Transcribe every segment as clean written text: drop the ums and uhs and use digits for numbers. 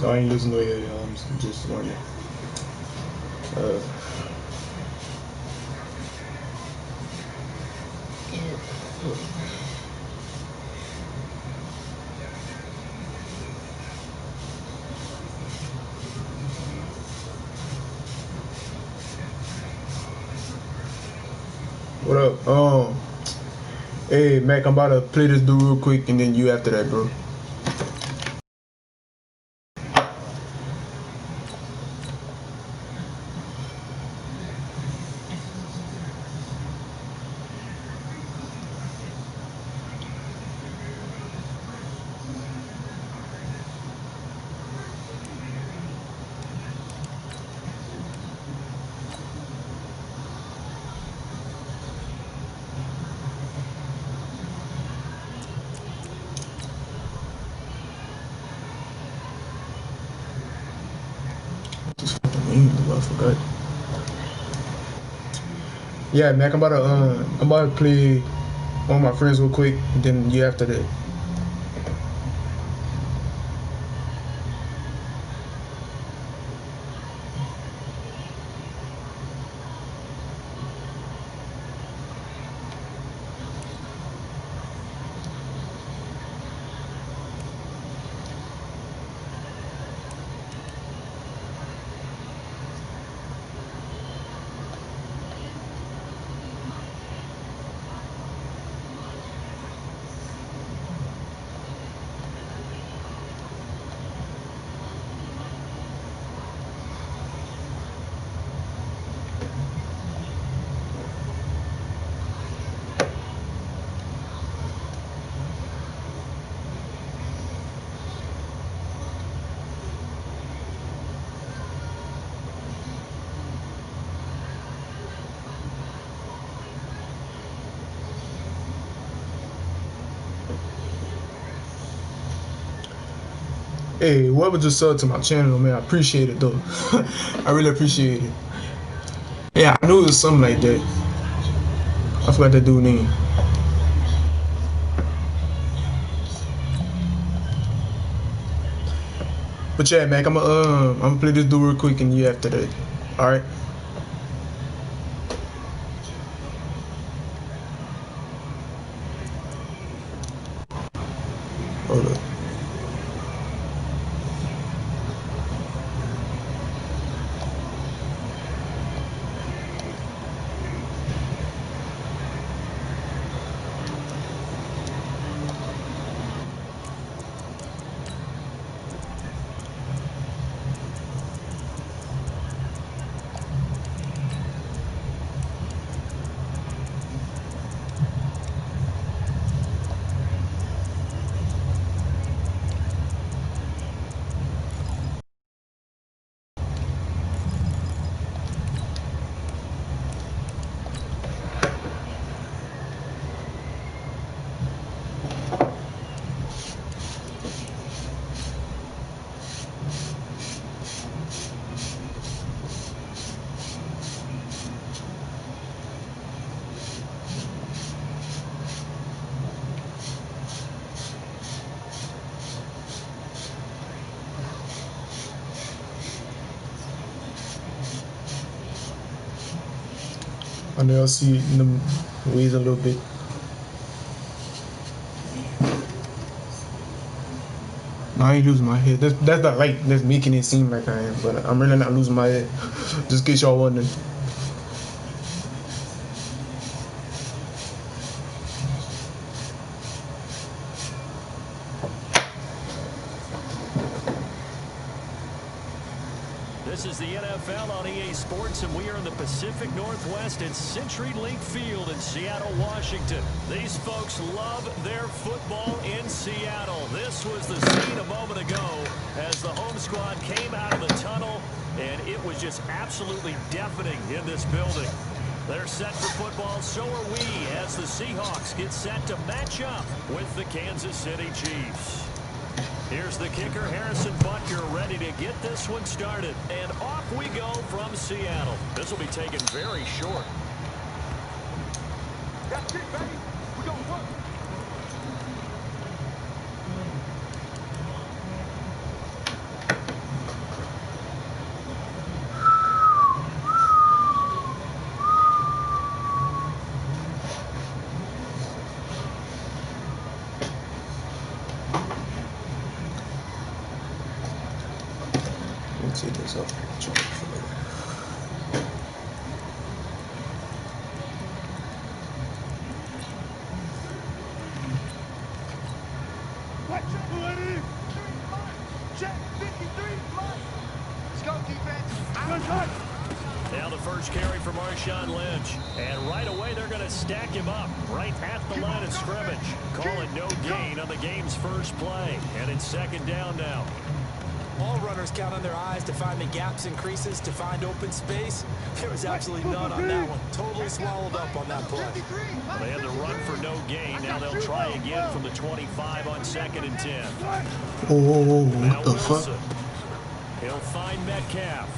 I ain't losing no yet, y'all. I'm just warning. What up? Hey, Mac, I'm about to play this dude real quick, and then you after that, bro. I forgot. Yeah, Mac, I'm about to play one of my friends real quick, and then you after that. Hey, whoever just subbed to my channel, man, I appreciate it though. I really appreciate it. Yeah, I knew it was something like that. I forgot that dude's name. But yeah, Mac, I'm gonna play this dude real quick, and you after that. All right. Hold up. I know I'll see in the ways a little bit. No, I ain't losing my head. That's not like that's making it seem like I am, but I'm really not losing my head. Just in case y'all wondering. This is the NFL on EA Sports, and we are in the Pacific Northwest at CenturyLink Field in Seattle, Washington. These folks love their football in Seattle. This was the scene a moment ago as the home squad came out of the tunnel, and it was just absolutely deafening in this building. They're set for football, so are we, as the Seahawks get set to match up with the Kansas City Chiefs. Here's the kicker, Harrison Butker, ready to get this one started. And off we go from Seattle. This will be taken very short. That's it, baby. We're going to work. Now the first carry for Marshawn Lynch. And right away, they're going to stack him up right at the line of scrimmage. Call it no gain on the game's first play. And it's second down now. All runners count on their eyes to find the gaps and creases, to find open space. There was absolutely none on that one. Totally swallowed up on that play. They had the run for no gain. Now they'll try again from the 25 on 2nd and 10. Oh, Now what the Wilson. fuck? He'll find Metcalf.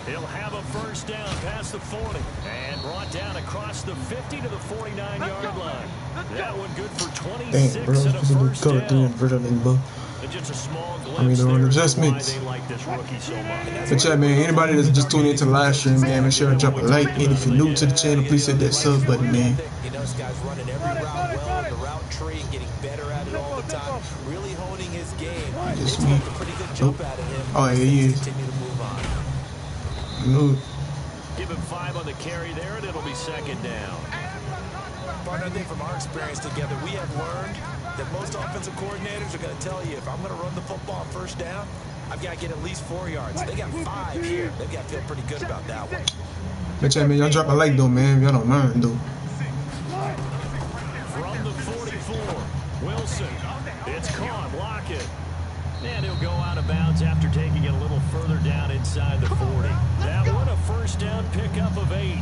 He'll have a first down past the 40 and brought down across the 50 to the 49-yard line. That one good for 26 Dang, bro, and a first down. But Just a small glimpse I mean, they're on there adjustments. why they like this rookie so much. yeah, man, anybody that's just tuned into the live stream, man, make sure to drop a like. And if you're new to the channel, please hit that sub button, man. You know, this guy's running every route well in the route tree, getting better at it all the time, really honing his game. It's a pretty good jump out of him. Oh, yeah, he is. Continue to move on. Give him 5 on the carry there, and it'll be second down. Partner, I think from our experience together, we have learned that most offensive coordinators are going to tell you, if I'm going to run the football on first down, I've got to get at least 4 yards. They got 5 here. They've got to feel pretty good about that one. But yeah, man, y'all drop a like though, man. If y'all don't mind though. From the 44, Wilson. It's caught. Lockett. And he'll go out of bounds after taking it a little further down inside the 40. That one a first down pickup of 8.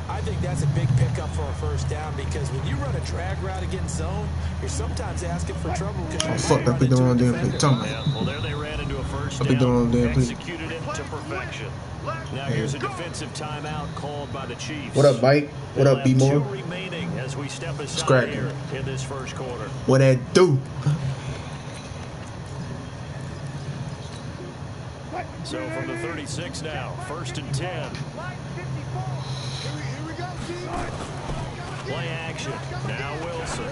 I think that's a big pickup for a first down because when you run a drag route against zone, you're sometimes asking for trouble. Oh fuck, I picked the wrong damn play. Yeah, well, there they ran into a first down. Executed it to perfection. Now here's a defensive timeout called by the Chiefs. What up, Mike? What up, B-More? 2 remaining as we step aside here in this first quarter. What that do? So from the 36 now, 1st and 10. Play action. Now Wilson.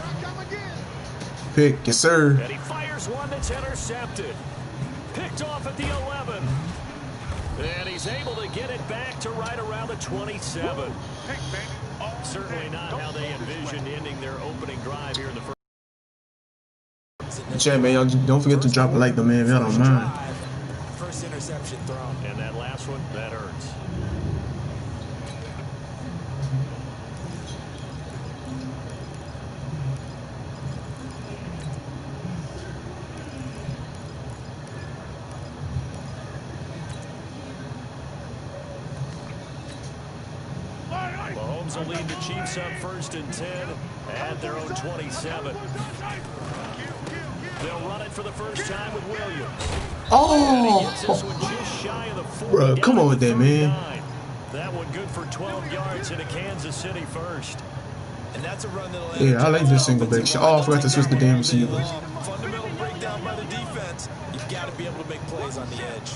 Pick, yes sir. And he fires one that's intercepted. Picked off at the 11. And he's able to get it back to right around the 27. Certainly not how they envisioned ending their opening drive here in the first. Chat, man, y'all don't forget to drop a like though, man, if y'all don't mind. First interception thrown. And that last one, that hurts. Mahomes will lead the Chiefs up 1st and 10 at their own 27. They'll run it for the first time with Williams. Oh, bro, come on with that, man. That one good for 12 yards into Kansas City first. And that's a run that'll yeah, I like this single back shot. Oh, I forgot to switch the damn receivers. Fundamental breakdown by the defense. You've got to be able to make plays on the edge.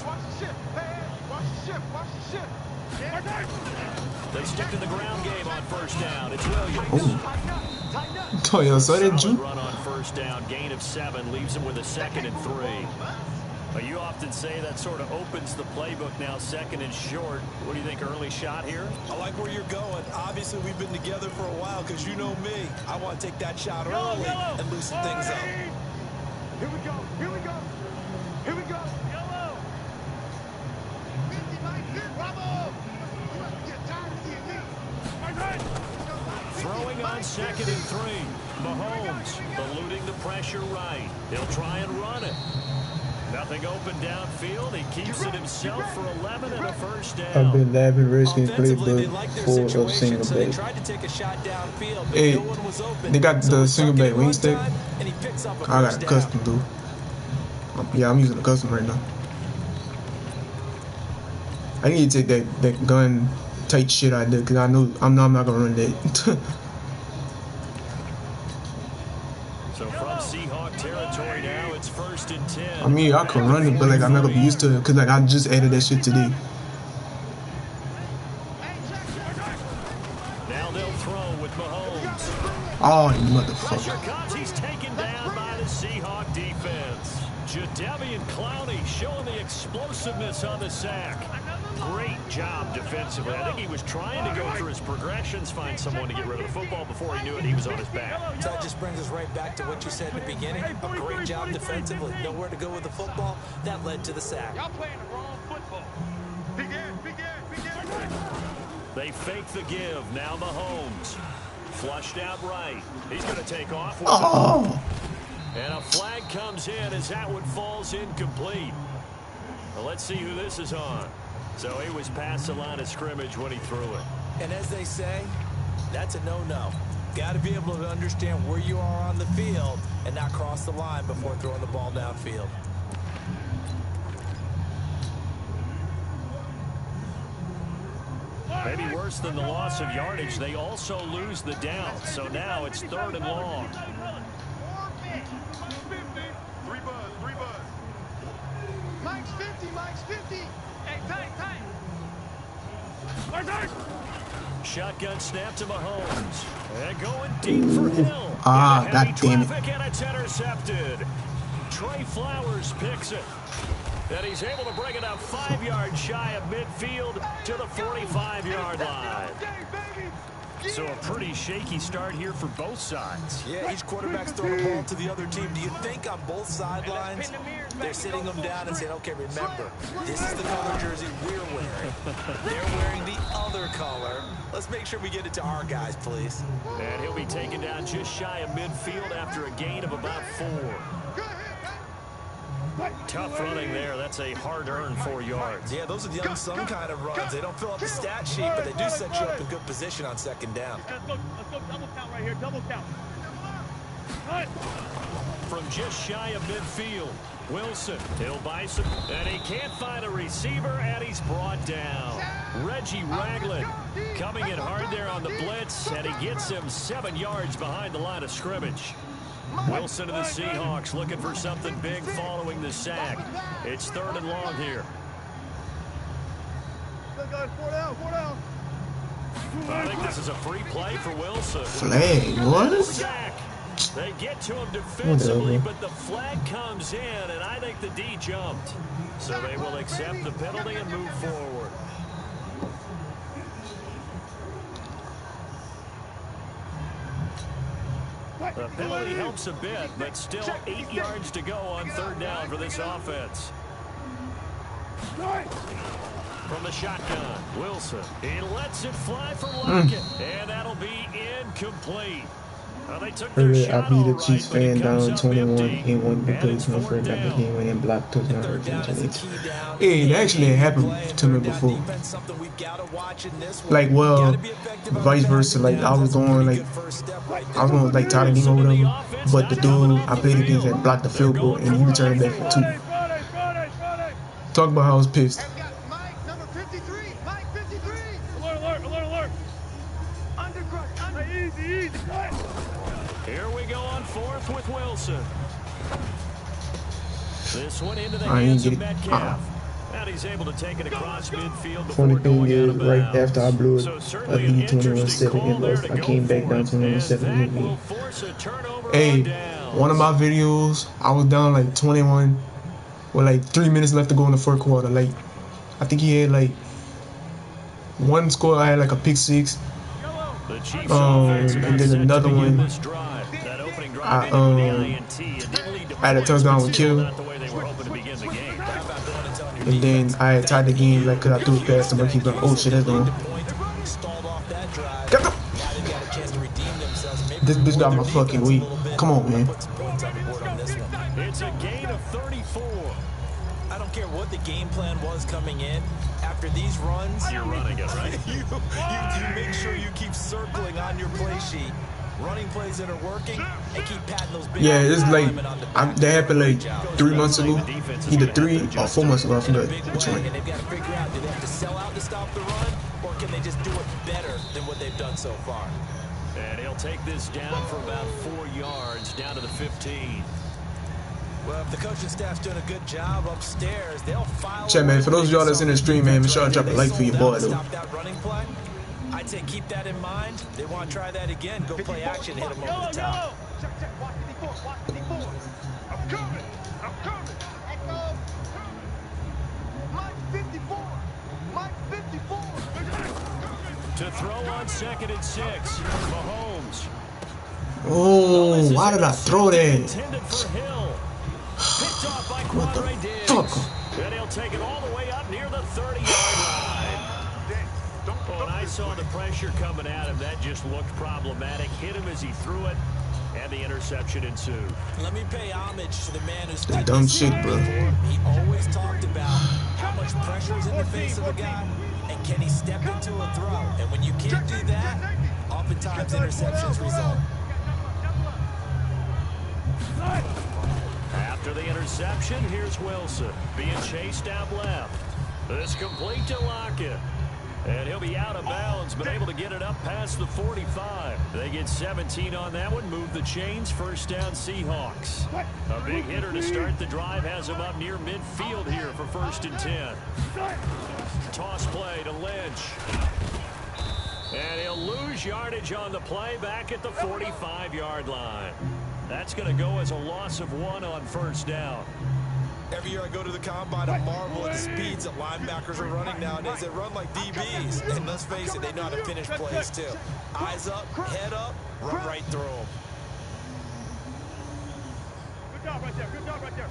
They stick to the ground game on first down. It's Williams. Oh, yeah, so did you? Run on first down, gain of 7, leaves him with a 2nd and 3. But you often say that sort of opens the playbook now, 2nd and short. What do you think, early shot here? I like where you're going. Obviously, we've been together for a while because you know me. I want to take that shot early and loosen things up. Here we go. Here we go. Here we go. Yellow. Bravo. Throwing on 2nd and 3. Mahomes eluding the pressure right. He'll try and run it. Nothing open downfield. He keeps it himself for 11 and a first down. I've been labbing risking playbook for a single so they back. tried to take a shot downfield, but Hey, no one was open. they got the single back wing stick. And he picks up a I got first a down. custom, dude. Yeah, I'm using a custom right now. I need to take that gun tight shit I did because I know I'm not gonna run that. So from Seahawk territory now, it's 1st and 10. I mean, I can run it, but like I'm not gonna be used to it because like I just added that shit today. Now they'll throw with Mahomes. Oh, you Pressure motherfucker! comes. He's taken down by the Seahawk defense. Jadeveon Clowney showing the explosiveness quickness on the sack. Great job defensively. I think he was trying to go through his progressions, find someone to get rid of the football. Before he knew it, he was on his back. So that just brings us right back to what you said in the beginning. A great job defensively. Nowhere to go with the football. That led to the sack. Y'all playing the wrong football. Big air, big air, big air. They fake the give. Now Mahomes. Flushed out right. He's going to take off with it. And a flag comes in as that one falls incomplete. Well, let's see who this is on. So he was past the line of scrimmage when he threw it. And as they say, that's a no-no. Got to be able to understand where you are on the field and not cross the line before throwing the ball downfield. Maybe worse than the loss of yardage, they also lose the down. So now it's 3rd and long. Three buzz. Mike's 50, Mike's 50. Hey, tight. Shotgun snap to Mahomes. And going deep for Hill. God damn it. And it's intercepted. Trey Flowers picks it. And he's able to bring it up 5 yards shy of midfield to the 45-yard line. So a pretty shaky start here for both sides. Yeah, each quarterback's throwing the ball to the other team. Do you think on both sidelines they're sitting them down and saying, okay, remember, this is the color jersey we're wearing. They're wearing the other color. Let's make sure we get it to our guys, please. And he'll be taken down just shy of midfield after a gain of about 4. Tough running there. That's a hard-earned 4 yards. Yeah, those are the unsung kind of runs. They don't fill out the stat sheet, but they do set you up in good position on 2nd down. Let's go double count right here, double count. From just shy of midfield, Wilson, he'll buy some, and he can't find a receiver, and he's brought down. Reggie Ragland coming in hard there on the blitz, and he gets him 7 yards behind the line of scrimmage. Wilson of the Seahawks looking for something big following the sack. It's 3rd and long here. I think this is a free play for Wilson. Flag, what? Sack. They get to him defensively, but the flag comes in, and I think the D jumped. So they will accept the penalty and move forward. The penalty helps a bit, but still 8 yards to go on 3rd down for this offense. From the shotgun, Wilson. He lets it fly for Lockett, and that'll be incomplete. They took their Earlier, I shot beat all a right, Chiefs but it fan comes down up 21 empty, and one and because it's my 4th friend got the down. game winning block touchdown. Third down is a key down. Hey, it actually happened to me before. Like, well, vice versa. Like, I was going like tie the game or whatever. But the dude I played against had blocked the field goal and he returned it back for 2. Talk about how I was pissed. Mike, number 53. Mike, 53. Alert. Undercrush. Easy. Here we go on 4th with Wilson. This one into the I ain't hands of get it. Metcalf. And he's able to take it across midfield before Funny thing going out is, of right bounds. after I blew it, So I certainly an beat interesting 21-7 call and there lost. to I go came back for down it, as 21-7 that in the will game. force a turnover on Hey, downs. one of my videos, I was down like 21 with like 3 minutes left to go in the 4th quarter. Like, I think he had like one score. I had like a pick 6. The Chiefs offense And then set to another begin one, this drive. That opening drive I ended with the INT. It didn't lead to I had a points, touchdown but with still Kill. not the way they were hoping to begin the game. And then I had tied the game like because I threw it past him. I keep going, oh shit, that's going. This bitch got my fucking week. Come on, man. It's a gain of 34. I don't care what the game plan was coming in. After these runs, You're running it, right? you make sure you keep circling on your play sheet. Running plays that are working and keep patting those big. Yeah, it's like that happened like 3 months ago. Either 3 or 4 months ago. I forgot which one. And they've got to figure out, do they have to sell out to stop the run, or can they just do it better than what they've done so far? And he'll take this down for about 4 yards, down to the 15. Well, if the coaching staff's doing a good job upstairs, they'll file. Chat, man, for those of y'all that's in the stream, man, make sure I drop a like for your boy, though. Stop that running play. I'd say keep that in mind. They want to try that again. Go play action, hit them over the top. Check. Watch 54. I'm coming. Echo. Mike To throw on 2nd and 6. Mahomes. Oh, why did I throw that? Intended for Hill. Picked off by What the Quadre Diggs. fuck? And he'll take it all the way up near the 30-yard line. When I saw the pressure coming at him, that just looked problematic. Hit him as he threw it, and the interception ensued. Let me pay homage to the man who's That's dumb shit, bro. He always talked about how much pressure is in the face of a guy, and can he step into a throw? And when you can't do that, oftentimes interceptions result. After the interception, here's Wilson being chased out left. This complete to Lockett. And he'll be out of bounds, but able to get it up past the 45. They get 17 on that one, move the chains, first down Seahawks. A big hitter to start the drive has him up near midfield here for 1st and 10. Toss play to Lynch. And he'll lose yardage on the play back at the 45-yard line. That's going to go as a loss of 1 on 1st down. Every year I go to the combine, I marvel at the speeds that linebackers are running nowadays. They run like DBs, and let's face it, they know how to finish plays too. Eyes up, head up, run right through them. Good job right there. Good job right there.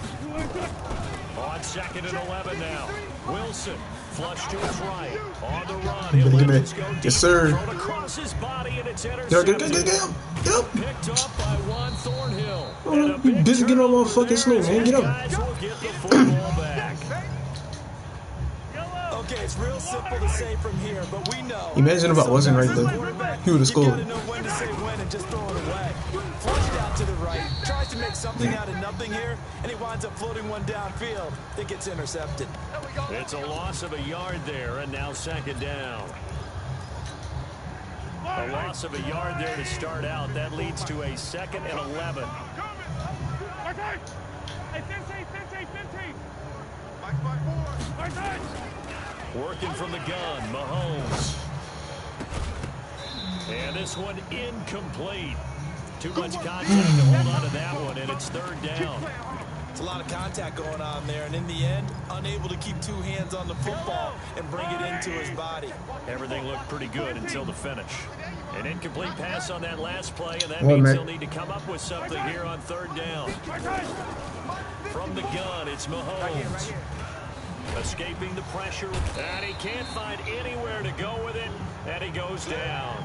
On 2nd and 11 now. Wilson flush to his right. On the run. Give He'll me let that. go Yes, sir. Thrown across his body, and it's Get intercepted. up. Picked up by Juan Thornhill. Oh, you busy getting on my fucking slow, man. Get up. Guys will get the football back. Okay, it's real simple to say from here, but we know. Imagine if I wasn't right there. He would have You gotta scored. know when to say when and just throw it away. Flushed out to the right, tries to make something out of nothing here, and he winds up floating one downfield that gets intercepted. It's a loss of a yard there, and now 2nd down. A loss of a yard there to start out. That leads to a 2nd and 11. Working from the gun, Mahomes. And this one incomplete. Too much contact to hold on to that one, and it's 3rd down. It's a lot of contact going on there, and in the end, unable to keep 2 hands on the football and bring it into his body. Everything looked pretty good until the finish. An incomplete pass on that last play, and that means he'll need to come up with something here on 3rd down. From the gun, it's Mahomes. Escaping the pressure, and he can't find anywhere to go with it, and he goes down.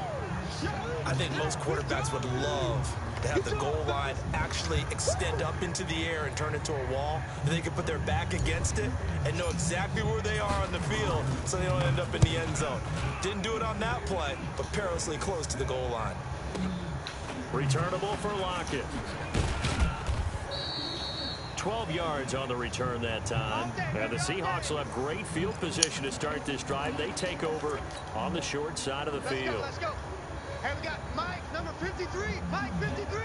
I think most quarterbacks would love to have the goal line actually extend up into the air and turn into a wall, and they can put their back against it and know exactly where they are on the field so they don't end up in the end zone. Didn't do it on that play, but perilously close to the goal line. Returnable for Lockett. 12 yards on the return that time. And the Seahawks will have great field position to start this drive. They take over on the short side of the field. Let's go. Hey, we got Mike, number 53. Mike, 53.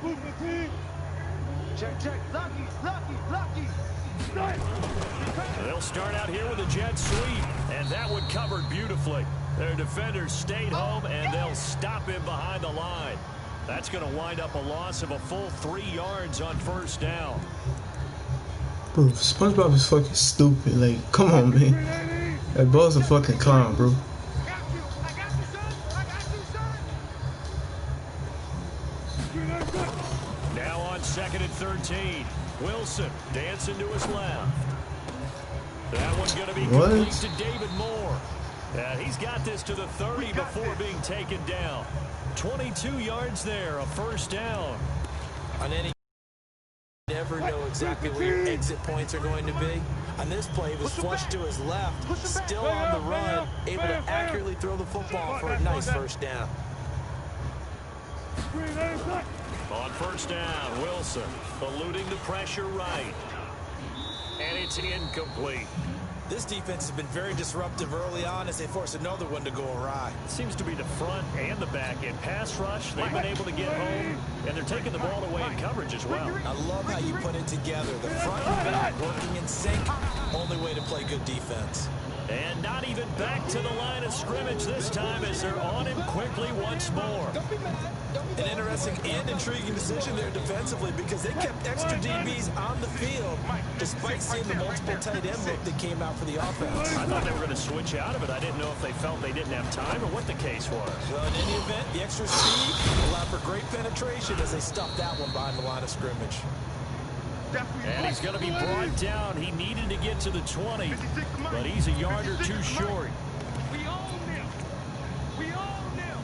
Move the team. Check. Lucky. They'll start out here with a jet sweep, and that one covered beautifully. Their defenders stayed home, and they'll stop him behind the line. That's going to wind up a loss of a full 3 yards on 1st down. Bro, SpongeBob is fucking stupid. Like, come on, man. That boy's a fucking clown, bro. Now on 2nd and 13. Wilson dancing to his left. That one's going to be complete to David Moore. He's got this to the 30 before being taken down. 22 yards there, a 1st down. On any, you never know exactly where your exit points are going to be. On this play, he was flushed to his left, still on the run, able to accurately throw the football for a nice 1st down. On 1st down, Wilson eluding the pressure right. And it's incomplete. This defense has been very disruptive early on as they force another one to go awry. Seems to be the front and the back end. Pass rush, they've been able to get home, and they're taking the ball away in coverage as well. I love how you put it together. The front and back working in sync. Only way to play good defense. And not even back to the line of scrimmage this time as they're on him quickly once more. An interesting and intriguing decision there defensively because they kept extra DBs on the field despite seeing the multiple tight end look that came out for the offense. I thought they were going to switch out of it. I didn't know if they felt they didn't have time or what the case was. Well, in any event, the extra speed allowed for great penetration as they stuffed that one behind the line of scrimmage. And he's going to be brought down. He needed to get to the 20, but he's a yard or two short. We own them. We own them.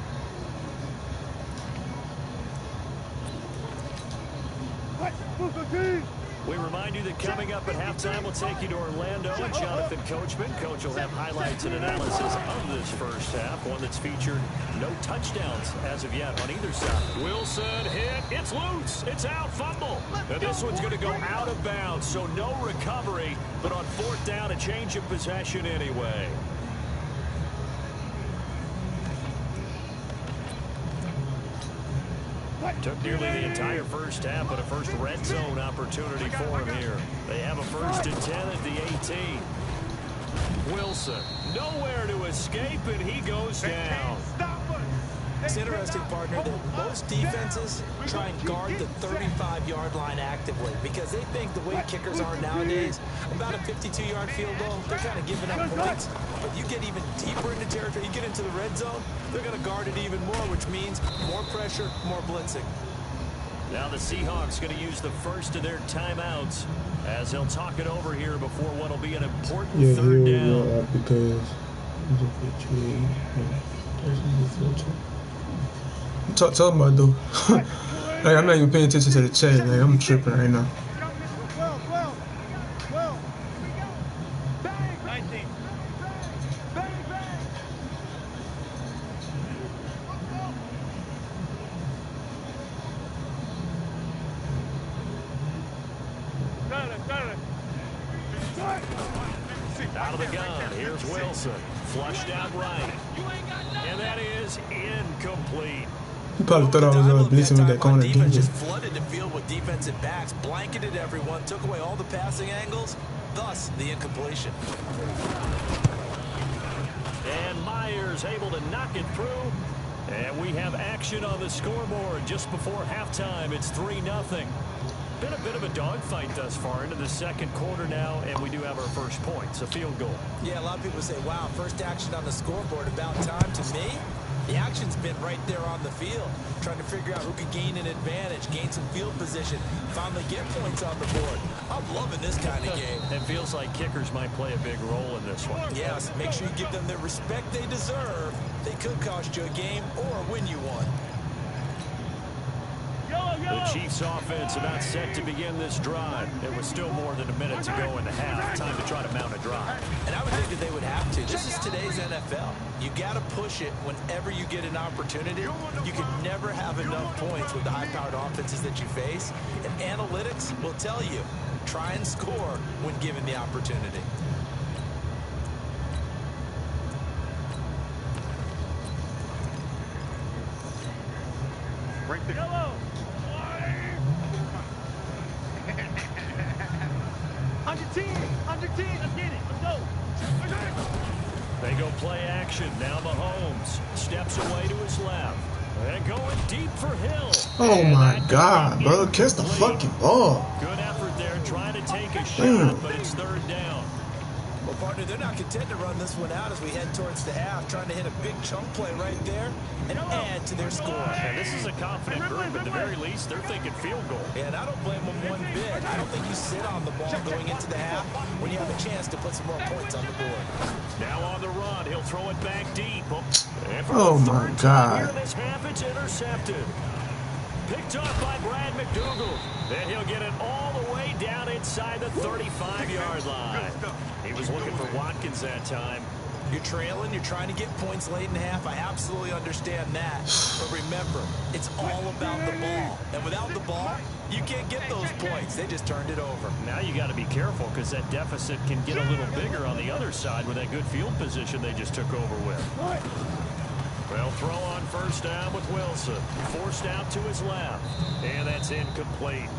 We remind you that coming up at halftime, we'll take you to Orlando and Jonathan Coachman. Coach will have highlights and analysis of this first half, one that's featured no touchdowns as of yet on either side. Wilson hit. It's loose. It's out. Fumble. And this one's going to go out of bounds, so no recovery, but on fourth down, a change of possession anyway. Took nearly the entire first half, but a first red zone opportunity for him here. They have a 1st and 10 at the 18. Wilson, nowhere to escape, and he goes down. It's interesting, partner, that most defenses try and guard the 35-yard line actively because they think the way kickers are nowadays, about a 52-yard field goal, they're kind of giving up points. But you get even deeper into territory, you get into the red zone, they're going to guard it even more, which means more pressure, more blitzing. Now the Seahawks going to use the first of their timeouts as they'll talk it over here before what will be an important third down. Because tell them about though. Like, I'm not even paying attention to the chat. Like, I'm tripping right now. Out of the gun, here's Wilson. Flushed out right. And that is incomplete. You probably thought I was blitzing with that corner defense defense. just flooded the field with defensive backs, blanketed everyone, took away all the passing angles, thus the incompletion. And Myers able to knock it through. And we have action on the scoreboard just before halftime. It's 3-0. Been a bit of a dogfight thus far into the second quarter now, and we do have our first points, a field goal. Yeah, a lot of people say, wow, first action on the scoreboard, about time. To me, the action's been right there on the field, trying to figure out who could gain an advantage, gain some field position, finally get points on the board. I'm loving this kind of game. It feels like kickers might play a big role in this one. Yes, make sure you give them the respect they deserve. They could cost you a game or win you one. The Chiefs offense about set to begin this drive. It was still more than a minute to go in the half. Time to try to mount a drive. And I would think that they would have to. This is today's NFL. You got to push it whenever you get an opportunity. You can never have enough points with the high-powered offenses that you face. And analytics will tell you, try and score when given the opportunity. Right there. Yellow. 110, let's get it, let's go. They go play action. Now Mahomes steps away to his left. And going deep for Hill. Oh my God, bro. Catch the fucking ball. Good effort there trying to take a shot, but it's third down. Well, partner, they're not content to run this one out as we head towards the half, trying to hit a big chunk play right there and add to their score. And this is a confident group. At the very least, they're thinking field goal. And I don't blame them one bit. I don't think you sit on the ball going into the half when you have a chance to put some more points on the board. Now on the run, he'll throw it back deep. Oh my God. Here this half, it's intercepted. Picked off by Brad McDougal. Then he'll get it all the way down inside the 35-yard line. He was looking for Watkins that time. You're trailing, you're trying to get points late in the half. I absolutely understand that. But remember, it's all about the ball. And without the ball, you can't get those points. They just turned it over. Now you got to be careful because that deficit can get a little bigger on the other side with that good field position they just took over with. Well, throw on first down with Wilson. Forced out to his left. And that's incomplete.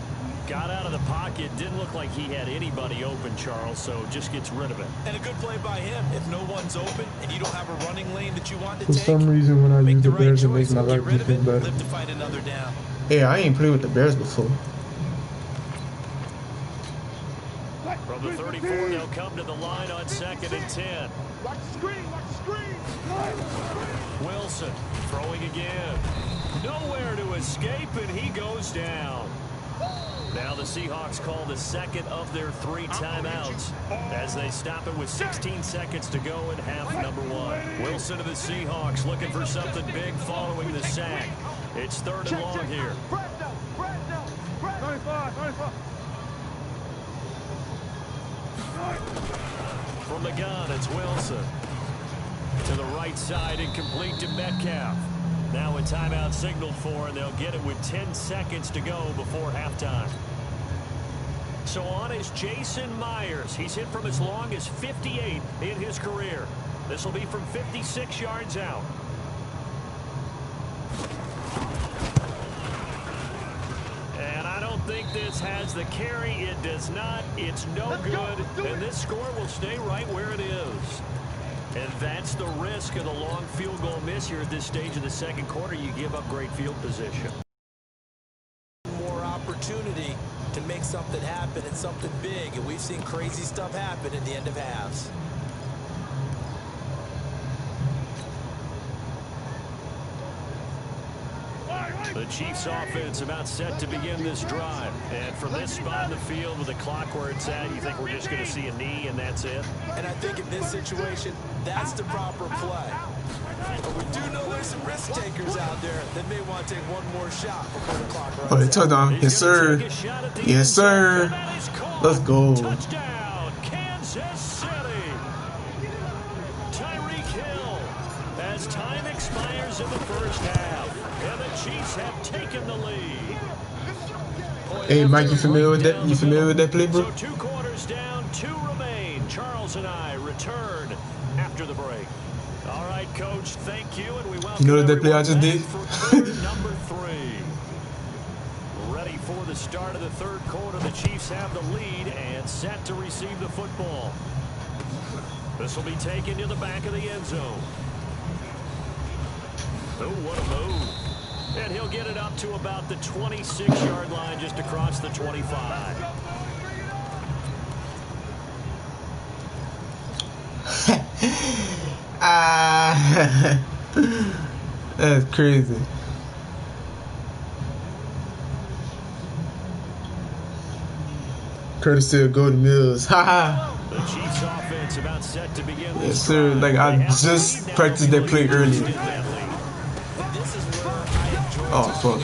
Got out of the pocket. Didn't look like he had anybody open, Charles, so just gets rid of it. And a good play by him. If no one's open and you don't have a running lane that you want to For take, some reason, when I use the Bears, it makes my get life rid of it, better. live to fight another down. Yeah, I ain't played with the Bears before. From the 35 34, they'll come to the line on 2nd and 10. Watch the screen, watch the screen. Wilson throwing again. Nowhere to escape, and he goes down. Now the Seahawks call the second of their 3 timeouts as they stop it with 16 seconds to go in half number 1. Wilson to the Seahawks looking for something big following the sack. It's 3rd and long here. 95. From the gun, it's Wilson. To the right side, incomplete to Metcalf. Now a timeout signaled for, and they'll get it with 10 seconds to go before halftime. So on is Jason Myers. He's hit from as long as 58 in his career. This will be from 56 yards out. And I don't think this has the carry. It does not. It's no good. And this score will stay right where it is. And that's the risk of the long field goal miss here at this stage of the second quarter. You give up great field position. More opportunity to make something happen and something big. And we've seen crazy stuff happen at the end of halves. The Chiefs offense about set to begin this drive. And from this spot in the field with the clock where it's at, you think we're just going to see a knee and that's it? And I think in this situation, that's the proper play. But we do know there's some risk takers out there that may want to take one more shot before the clock runs out. Oh, the touchdown. Yes, sir. Yes, sir. Let's go. Touchdown, Kansas City. Tyreek Hill as time expires in the first half. And the Chiefs have taken the lead. Hey, Mike, you familiar with that? You familiar with that play, bro? So 2 quarters down, 2 remain. Charles and I return after the break. All right, Coach, thank you, and we welcome you know that play I just did? number 3. Ready for the start of the third quarter. The Chiefs have the lead and set to receive the football. This will be taken to the back of the end zone. Oh, what a move. And he'll get it up to about the 26-yard line, just across the 25. That's crazy. Courtesy of Golden Mills. Haha. The Chiefs offense about set to begin. Yes, sir. Like I just practiced that play earlier. Oh, fuck.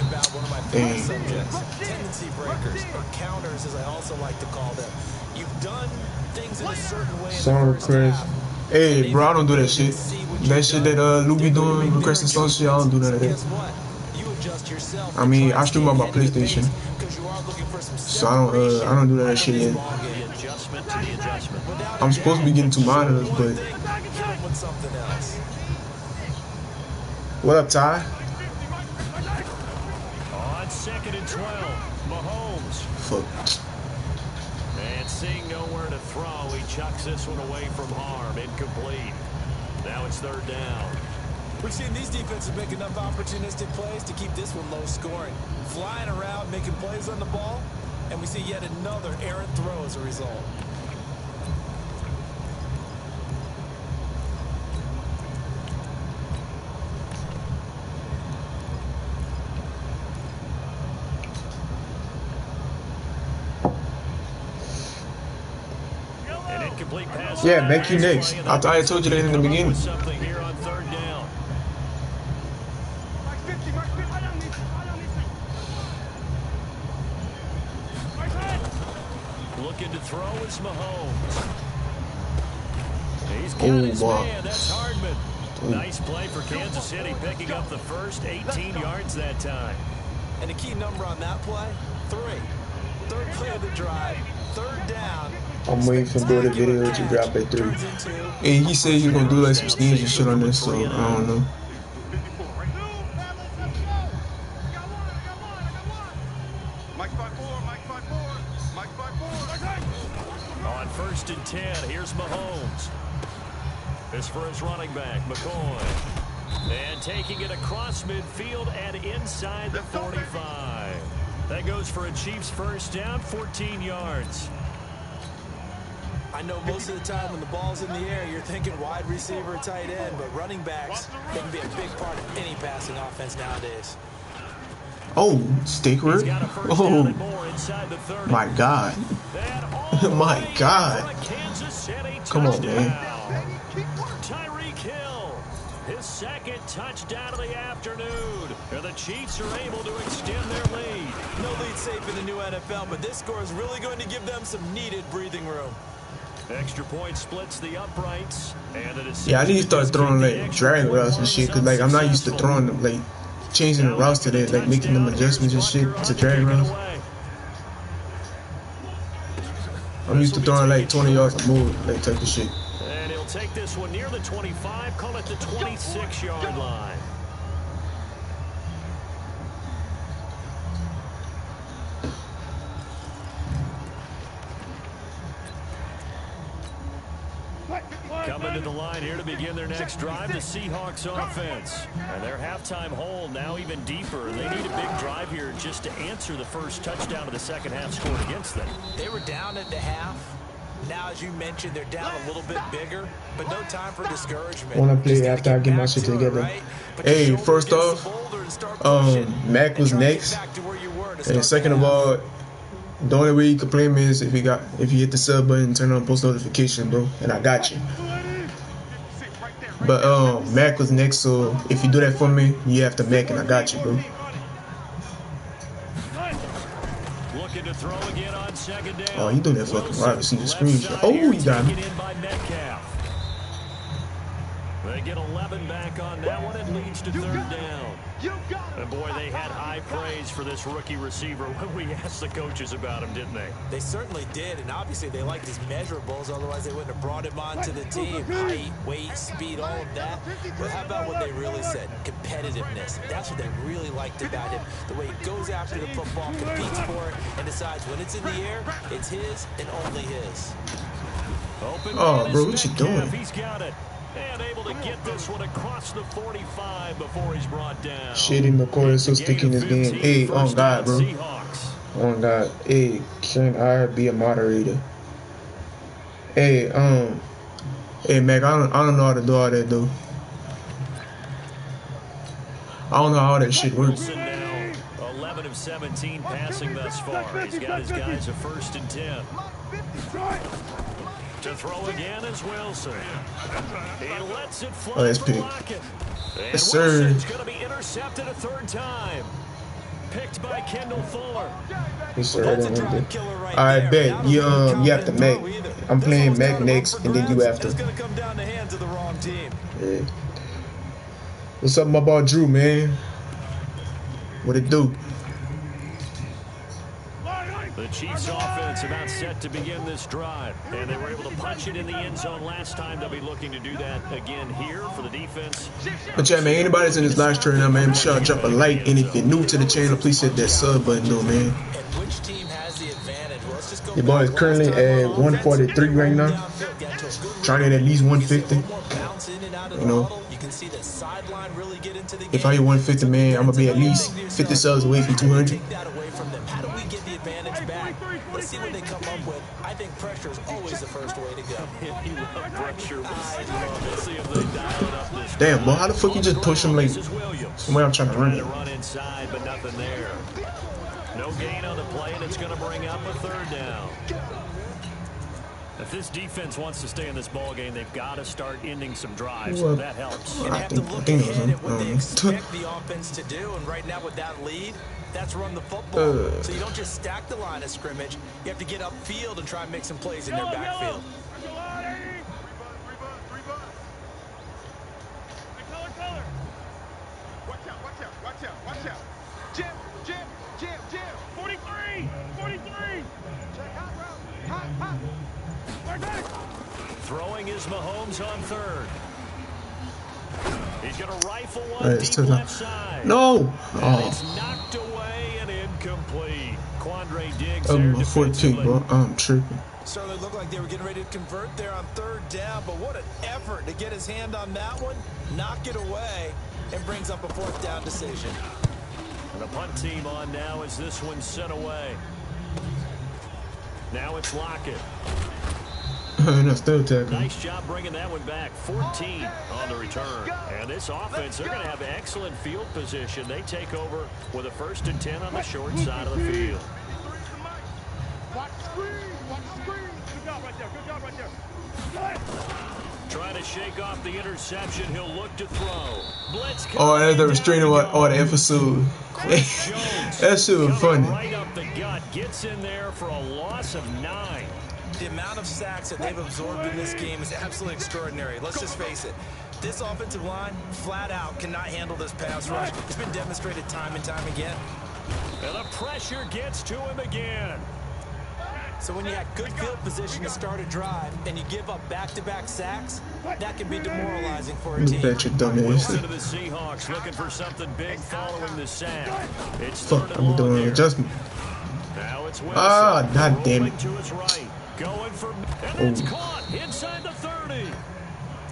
Dang. Tendency breakers, or counters, as I also like to call them. You've done things in a certain way. Song request. Hey, bro, I don't do that shit. That shit that Lou be doing, requesting song shit, I don't do none of that. I mean, I stream on my PlayStation, so I don't do that shit yet. I'm supposed to be getting 2 monitors, but what up, Ty? On 2nd and 12, Mahomes. Fuck. And seeing nowhere to throw, he chucks this one away from harm. Incomplete. Now it's 3rd down. We've seen these defenses make enough opportunistic plays to keep this one low scoring. Flying around, making plays on the ball, and we see yet another errant throw as a result. Yeah, make you next. I thought I told you that in the beginning. Something here on 3rd down. Looking to throw is Mahomes. He's got his man. That's Hardman. Nice play for Kansas City, picking up the first 18 yards that time. And a key number on that play, 3. 3rd play of the drive, 3rd down. I'm waiting for the video to drop at 3. Hey, he said he's gonna do like some schemes and shit on this, so I don't know. On 1st and 10, here's Mahomes. This for his running back, McCoy. And taking it across midfield and inside the 45. That goes for a Chiefs first down, 14 yards. I know most of the time when the ball's in the air, you're thinking wide receiver, tight end, but running backs, they can be a big part of any passing offense nowadays. Oh, sticker. Oh, my God. My God. Come on, man. His second touchdown of the afternoon. And the Chiefs are able to extend their lead. No lead safe in the new NFL, but this score is really going to give them some needed breathing room. Extra point splits the uprights. And yeah, I need to start throwing like drag routes and shit, cause like I'm not used to throwing them, like changing the routes to that, like making them adjustments and shit to drag routes. I'm used to throwing like 20 yards or more, like type of shit. And he'll take this one near the 25, call it the 26-yard line. Coming to the line here to begin their next drive, the Seahawks offense. And their halftime hole now even deeper. They need a big drive here just to answer the first touchdown of the second half scored against them. They were down at the half. Now, as you mentioned, they're down a little bit bigger, but no time for discouragement. I want to play after I get my shit together. Right? Hey, first off, Mac was next. And second of all, the only way you can play me is if you hit the sub button and turn on post notification, bro. And I got you. But Mac was next, so if you do that for me, you have to Mac, and I got you, bro. Looking to throw again on second down. Oh, you doing that fucking wide receiver screen? Oh, you got me. They get 11 back on that one. It leads to third down. And boy, they had high praise for this rookie receiver when we asked the coaches about him, didn't they? They certainly did, and obviously they liked his measurables, otherwise they wouldn't have brought him onto the team. Height, weight, speed, all of that. But how about what they really said? Competitiveness. That's what they really liked about him. The way he goes after the football, competes for it, and decides when it's in the air, it's his and only his. Oh, bro, what you doing? He's got it. And able to get this one across the 45 before he's brought down. Shit, McCoy is so sticky in this game. Hey, on God, bro. On God. Hey, can I be a moderator? Hey, hey, Mac, I don't know how to do all that, though. I don't know how that shit works. 11 of 17 passing thus far. He's got his guys a 1st and 10. To throw again is Wilson. He lets it fly. Oh, that's big. Yes, sir. Wilson's going to be intercepted a 3rd time. Picked by Kendall Fuller. Yes, sir. I bet you have to Mac. I'm playing Mac next, and then you after. It's going to come down the hands of the wrong team. Yeah. What's up, my boy Drew, man? What it do? The Chiefs offense about set to begin this drive, and they were able to punch it in the end zone last time. They'll be looking to do that again here for the defense. But yeah, man, anybody's in this live stream now, man, be sure to drop a like, and if you're new to the channel, please hit that sub button, though, man. Which team has the advantage? Well, let's just go. Your boy is currently at 143 right now, trying to hit at least 150. You know, if I hit 150, man, I'm gonna be at least 50 subs away from 200. How do we get the advantage back? Let's see what they come up with. I think pressure is always the first way to go. Damn, boy, how the fuck you just push him like the way I'm trying to run it? Run inside, but nothing there. No gain on the play, and it's going to bring up a 3rd down. If this defense wants to stay in this ball game, they've got to start ending some drives. Well, that helps. You have to look ahead at what they expect the offense to do, and right now with that lead, that's run the football. So you don't just stack the line of scrimmage. You have to get upfield and try and make some plays in their backfield. Watch out. Jim. 43. Throwing is Mahomes on 3rd. He's going to rifle one deep left side. No! Oh. It's knocked away and incomplete. Quandre Diggs Oh, there my 14, bro. I'm tripping. Certainly looked like they were getting ready to convert there on 3rd down, but what an effort to get his hand on that one, knock it away, and brings up a 4th down decision. And the punt team on now as this one's sent away. Now it's Lockett. No, still tackling. Nice job bringing that one back. 14 on the return. And this offense, they're going to have excellent field position. They take over with a 1st and 10 on the short side of the field. Watch screen. Watch screen. Good job right there. Good job right there. Trying to shake off the interception. He'll look to throw. Blitz. Oh, that's the restraining or the episode. That shit was funny. Right up the gut. Gets in there for a loss of 9. The amount of sacks that they've absorbed in this game is absolutely extraordinary. Let's just face it. This offensive line, flat out, cannot handle this pass rush. It's been demonstrated time and time again. And the pressure gets to him again. So when you have good field position to start a drive and you give up back-to-back sacks, that can be demoralizing for a team. Look at your dumb ass. Wilson to the Seahawks looking for something big following the sack. It's Fuck, I'm doing an adjustment. Now it's Wilson. Ah, god damn it. To his right. Going for, and it's caught inside the 30.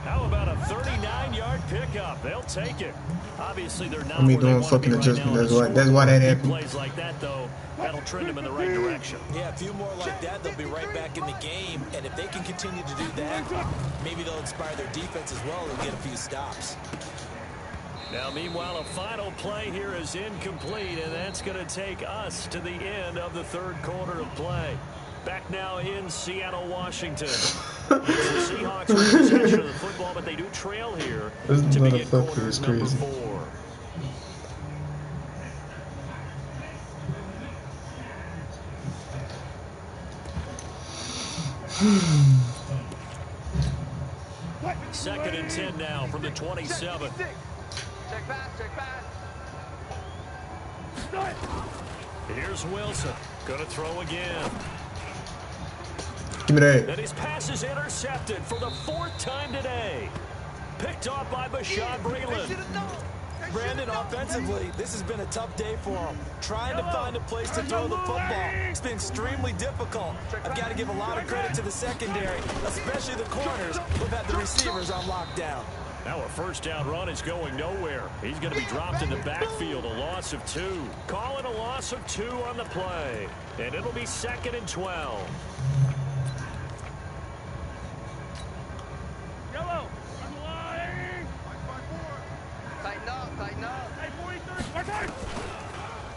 How about a 39-yard pickup? They'll take it. Obviously, they're not. I mean, doing fucking adjustment. That's why that happened. Plays like that, though, that'll trend them in the right direction. Yeah, a few more like that, they'll be right back in the game. And if they can continue to do that, maybe they'll inspire their defense as well and get a few stops. Now, meanwhile, a final play here is incomplete, and that's going to take us to the end of the 3rd quarter of play. Back now in Seattle, Washington. The Seahawks with possession of the football, but they do trail here This to begin motherfucker quarter is number crazy. 4. Second and 10 now from the 27. Check pass, check pass. Here's Wilson. Gonna throw again. Give me that. And his pass is intercepted for the 4th time today. Picked off by Bashaud Breeland. Brandon, offensively, this has been a tough day for him. Trying to find a place to throw the football. It's been extremely difficult. I've got to give a lot of credit to the secondary, especially the corners, who've had the receivers on lockdown. Now a 1st down run is going nowhere. He's going to be dropped in the backfield, a loss of 2. Calling a loss of 2 on the play. And it'll be 2nd and 12. Yellow. Underlying. Tighten up, tighten up.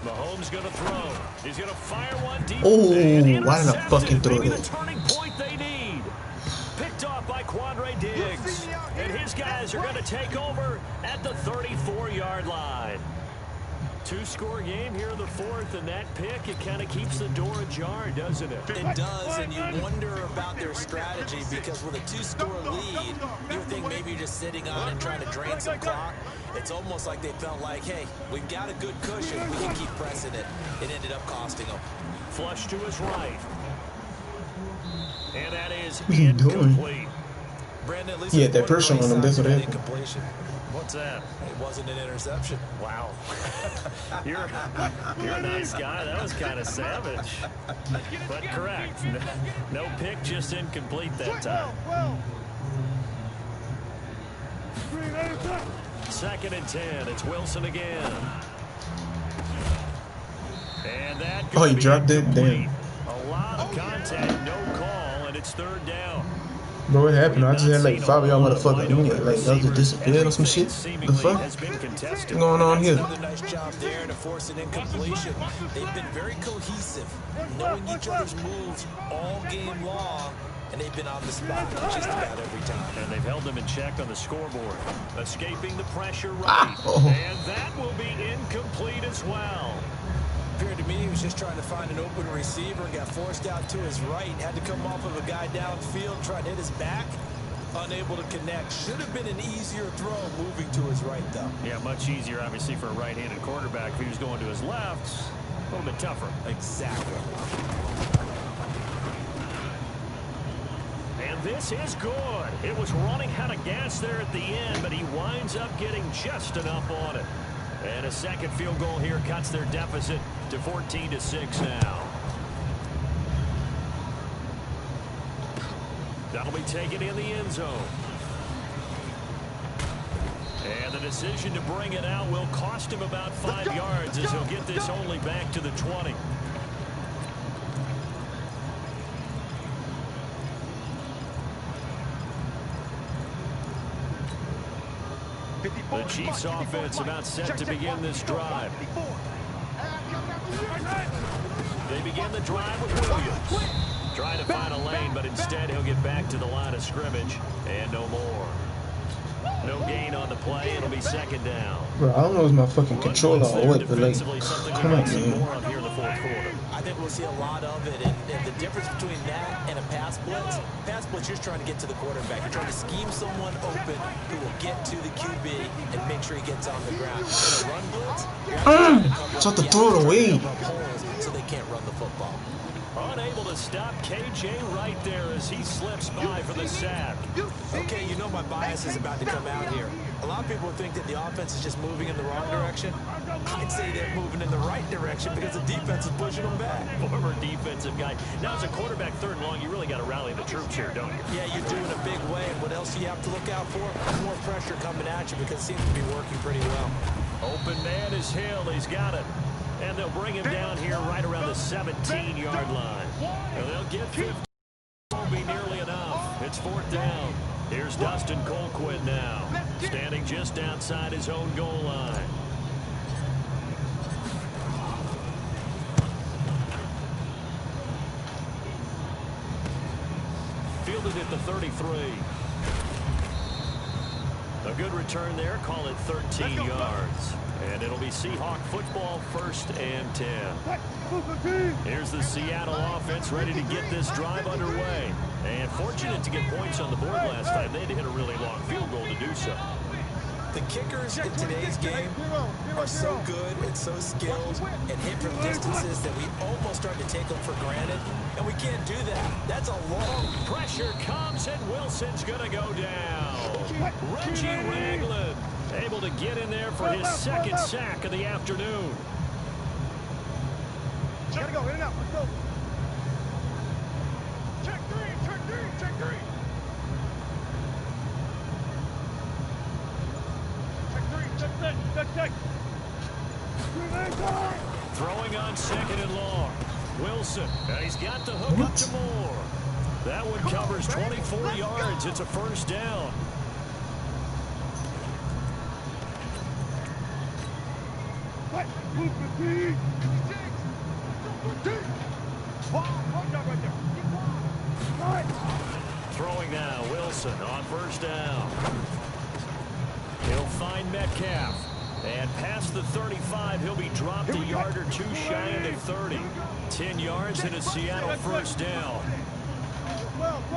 Mahomes going to throw. He's going to fire one deep. Oh, and why did I fucking throw maybe that? the turning point they need. Picked off by Quandre Diggs. And his guys are going to take over at the 34-yard line. 2-score game here in the 4th, and that pick, it kind of keeps the door ajar, doesn't it? It does, and you wonder about their strategy because with a 2-score lead, you would think maybe you're just sitting on and trying to drain some clock. It's almost like they felt like, hey, we've got a good cushion. We can keep pressing it. It ended up costing them. Flush to his right. And that is What are you doing? incomplete. Brandon, at least He had that pressure on him. That's what happened. Incompletion. What's that? It wasn't an interception. Wow. You're a nice guy. That was kind of savage. But correct. No pick, just incomplete that time. 2nd and 10. It's Wilson again. And that Oh, he dropped it? incomplete. Damn. A lot of contact, no call, and it's 3rd down. Bro, what happened? I just had like 5 of y'all motherfuckers in here. Like, y'all just disappeared or some shit? The fuck? What's going on here? Another nice job there to force an incompletion. They've been very cohesive, knowing each other's moves all game long, and they've been on the spot just about every time. And they've held them in check on the scoreboard. Escaping the pressure right. Oh. And that will be incomplete as well. Appeared to me he was just trying to find an open receiver and got forced out to his right. Had to come off of a guy downfield, trying to hit his back. Unable to connect. Should have been an easier throw moving to his right, though. Yeah, much easier, obviously, for a right-handed quarterback. If he was going to his left, a little bit tougher. Exactly. And this is good. It was running out of gas there at the end, but he winds up getting just enough on it. And a 2nd field goal here cuts their deficit to 14-6 now. That'll be taken in the end zone. And the decision to bring it out will cost him about 5 yards as he'll get this only back to the 20. The Chiefs offense about set to begin this drive. They begin the drive with Williams. Trying to find a lane, but instead he'll get back to the line of scrimmage. And no more. No gain on the play. It'll be second down. Bro, I don't know if it's my fucking controller or what, but like, come on, man. More of here in the fourth quarter. I think we'll see a lot of it, and the difference between that and a pass blitz, you're trying to get to the quarterback. You're trying to scheme someone open who will get to the QB and make sure he gets on the ground. In a run blitz, you're trying to try to throw it away, so they can't run the football. Unable to stop KJ right there as he slips by for the sack. Okay, you know my bias is about to come out here. A lot of people think that the offense is just moving in the wrong direction. I'd say they're moving in the right direction because the defense is pushing them back. Former defensive guy. Now, as a quarterback, third and long, you really got to rally the troops here, don't you? Yeah, you do in a big way. And what else do you have to look out for? More pressure coming at you because it seems to be working pretty well. Open man is Hill. He's got it. And they'll bring him down here right around the 17-yard line. And they'll get 50. Won't be nearly enough. It's fourth down. Here's Dustin Colquitt now, standing just outside his own goal line. Fielded at the 33. A good return there. Call it 13 yards. And it'll be Seahawk football, 1st and 10. Here's the Seattle offense ready to get this drive underway. And fortunate to get points on the board last time. They had to hit a really long field goal to do so. The kickers in today's game are so good and so skilled and hit from distances that we almost start to take them for granted. And we can't do that. That's a long pressure comes, and Wilson's going to go down. Reggie Ragland able to get in there for his second sack of the afternoon. Gotta go, in and out, let's go. Check three, check three, check three. Check. Throwing on 2nd and long. Wilson, and he's got the hook up to Moore. That one covers 24 yards. It's a first down. Throwing now, Wilson on first down. He'll find Metcalf. And past the 35, he'll be dropped a yard or two shy of the 30. 10 yards and a Seattle first down. 12.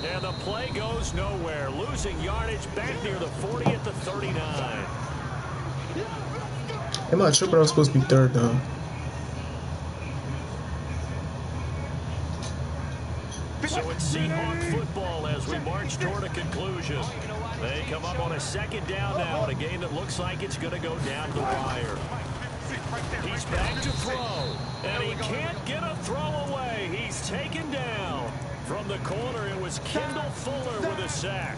And the play goes nowhere. Losing yardage back near the 40 at the 39. Am I tripping? I was supposed to be third down. So it's Seahawk football as we march toward a conclusion. They come up on a 2nd down now in a game that looks like it's going to go down the wire. He's back to throw, and he can't get a throw away. He's taken down. From the corner, it was Kendall Fuller with a sack.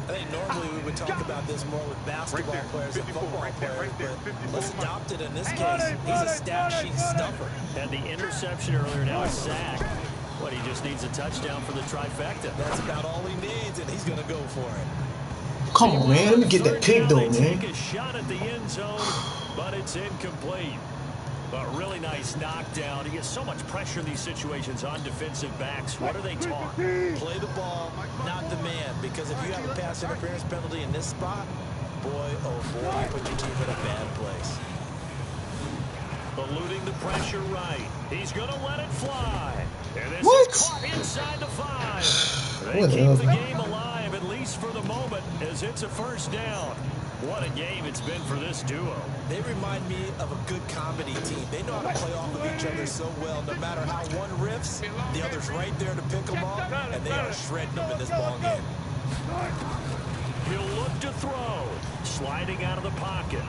I think normally we would talk about this more with basketball players and football players, but let's adopt it in this case. He's a stat sheet stuffer. Had the interception earlier, now a sack. But he just needs a touchdown for the trifecta. That's about all he needs, and he's going to go for it. Come on, man. Let me get that pick, though, man. Take a shot at the end zone, but it's incomplete. But really nice knockdown. He gets so much pressure in these situations on defensive backs. What are they taught? Play the ball, not the man. Because if you have a pass interference penalty in this spot, boy, oh boy, you put your team in a bad place. Eluding the pressure right. He's going to let it fly. And this is caught inside the 5. They keep the game alive, at least for the moment, as it's a first down. What a game it's been for this duo. They remind me of a good comedy team. They know how to play off of each other so well. No matter how one riffs, the other's right there to pick them up, and they are shredding them in this ball game. He'll look to throw. Sliding out of the pocket.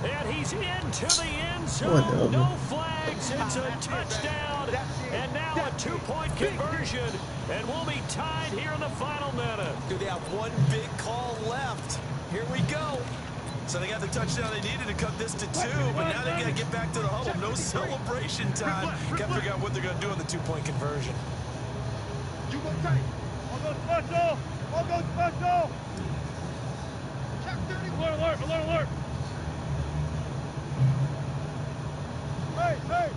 And he's into the end zone. No flags. It's a touchdown. And now a 2-point conversion. And we'll be tied here in the final minute. Do they have one big call left? Here we go. So they got the touchdown they needed to cut this to 2, but now they got to get back to the huddle. No celebration time. Got to figure out what they're going to do on the 2-point conversion. You go tight. I'll go special. I'll go special. Check 30. Alert, alert, alert, alert. Hey, hey.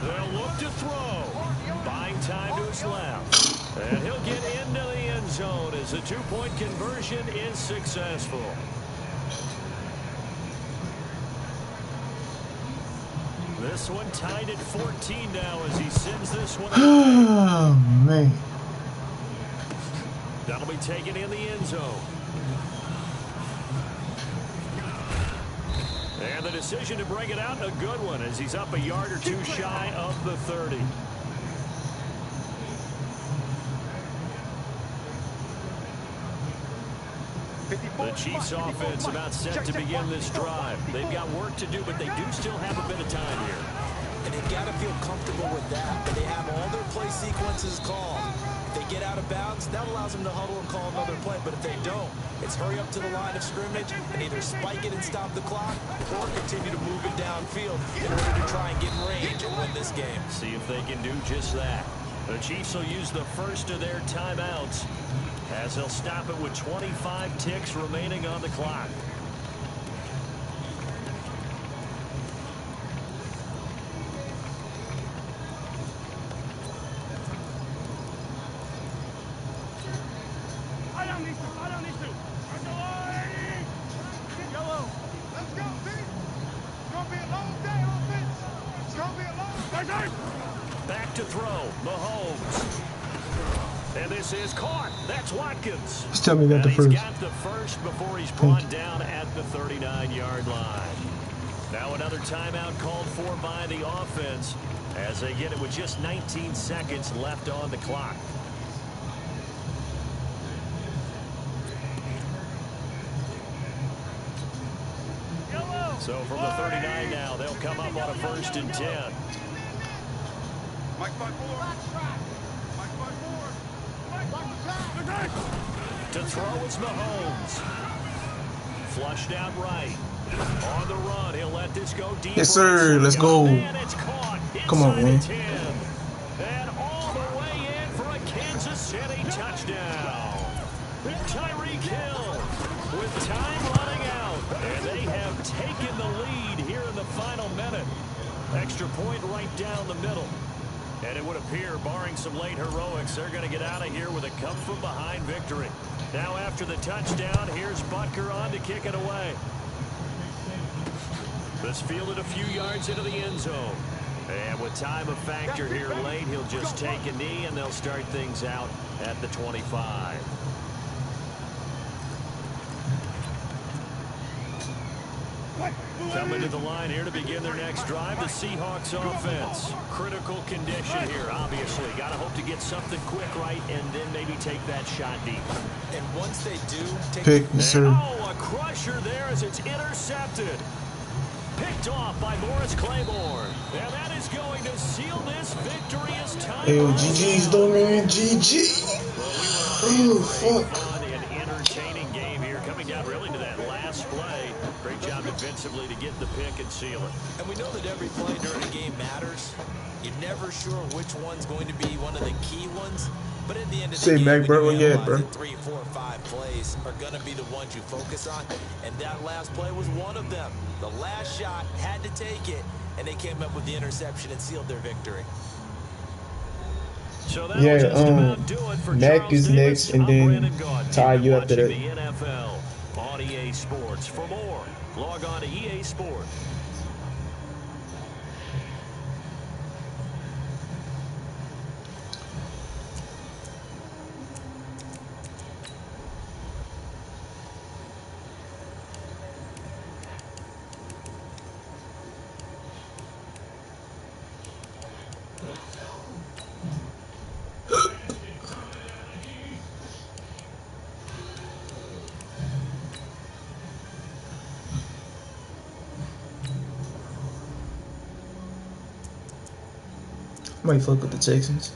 They'll look to throw. Buying time to his left. And he'll get into the end zone as the two-point conversion is successful. This one tied at 14 now as he sends this one. Oh, man. That'll be taken in the end zone. And the decision to bring it out, a good one, as he's up a yard or two shy of the 30. The Chiefs offense about set to begin this drive. They've got work to do, but they do still have a bit of time here. And they've got to feel comfortable with that. But they have all their play sequences called. If they get out of bounds, that allows them to huddle and call another play. But if they don't, it's hurry up to the line of scrimmage and either spike it and stop the clock or continue to move it downfield in order to try and get in range and win this game. See if they can do just that. The Chiefs will use the first of their timeouts as they'll stop it with 25 ticks remaining on the clock. Back to throw, Mahomes. And this is caught. That's Watkins. Just tell me that the He's first. got the first before he's brought down at the 39-yard line. Now another timeout called for by the offense as they get it with just 19 seconds left on the clock. So from the 39 now, they'll come up on a 1st and 10. Mike 5-4. Mike 5-4. To throw is Mahomes. Flushed out right. On the run, he'll let this go deep. Yes, sir. Let's go. Come on, man. And all the way in for a Kansas City touchdown. Tyreek Hill with time running out. And they have taken the lead here in the final minute. Extra point right down the middle. And it would appear, barring some late heroics, they're going to get out of here with a come-from-behind victory. Now after the touchdown, here's Butker on to kick it away. This fielded a few yards into the end zone. And with time of factor here late, he'll just take a knee, and they'll start things out at the 25. Coming to the line here to begin their next drive, the Seahawks offense. Critical condition here, obviously. Got to hope to get something quick right and then maybe take that shot deep. And once they do, take Pick, sir. Oh, a crusher there as it's intercepted. Picked off by Morris Claiborne. And that is going to seal this victory as time. Hey, GG's though, man. GG. Oh, fuck. An entertaining game here, coming down really to that last play. Great job defensively to get the pick and seal it. And we know that every play during a game matters. You're never sure which one's going to be one of the key ones. But at the end of the game, Mac, bro, when you yeah, realize bro. that 3, 4, 5 plays are going to be the ones you focus on. And that last play was one of them. The last shot had to take it, and they came up with the interception and sealed their victory. So that will just about do it for Mac Charles is Davis. next, and I'm then Brandon Gaudin. Ty, You've been you after watching that. the NFL on EA Sports. For more, log on to EA Sports. Might fuck with the Texans.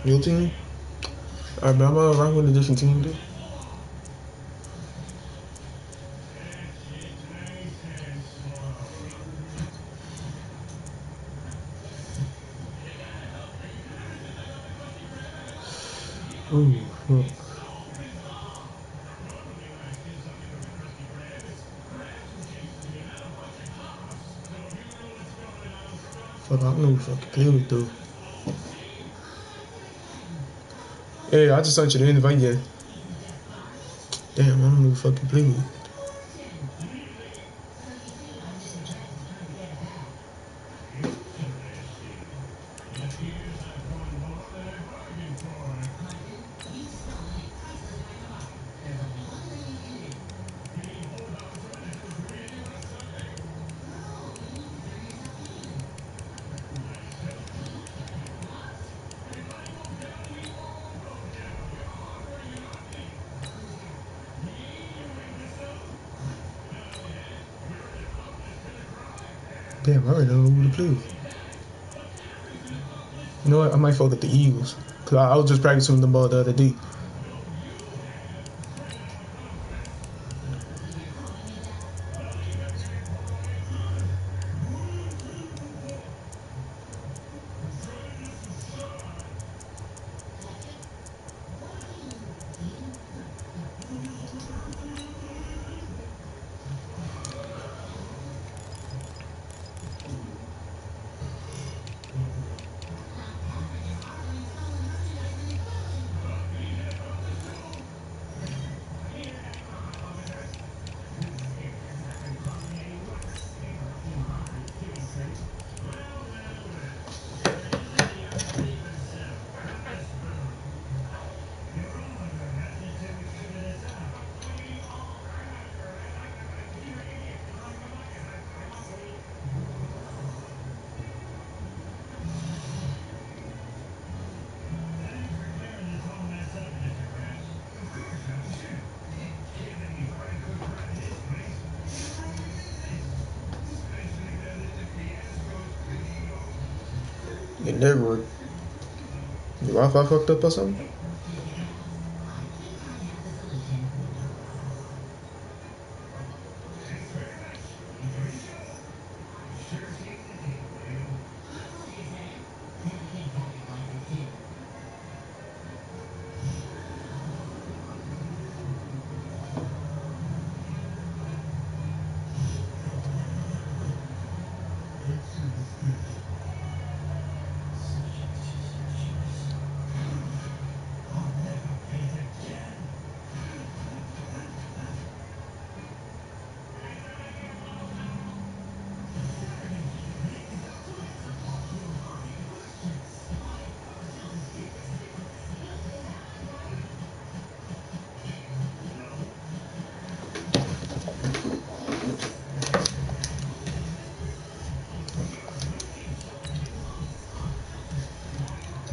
Your team? Alright, but I'm rock with a different team, dude. Ooh, fuck. Fuck, I don't know who fucking play with, though. Hey, I just sent you the invite, yeah. Damn, I don't know who fucking play with. Damn, I already know who to play with. You know what? I might fuck with the Eagles. Cause I was just practicing with them ball the other day. It never worked. Your Wi-Fi fucked up or something?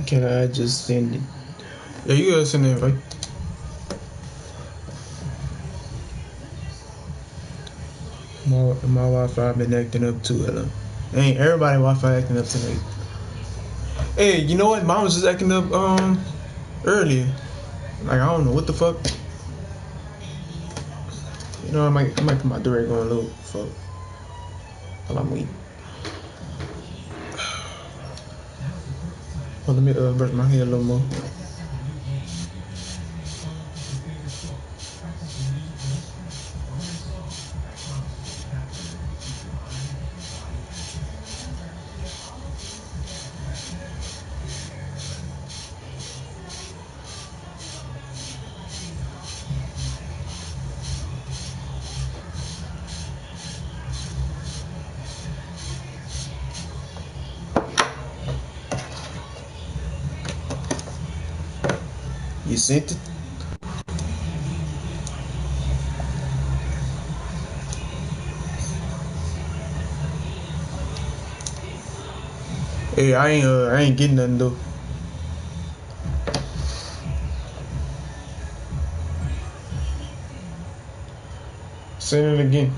Can I just send it? Yeah, you gotta send the invite. My Wi-Fi been acting up too, Ella. Ain't everybody Wi-Fi acting up tonight. Hey, you know what? Mine was just acting up earlier. Like I don't know what the fuck. You know, I might put my direct on low. Fuck. While I'm waiting. Hold on, let me brush my hair a little more. You sent it? Hey, I ain't getting nothing though. Send it again.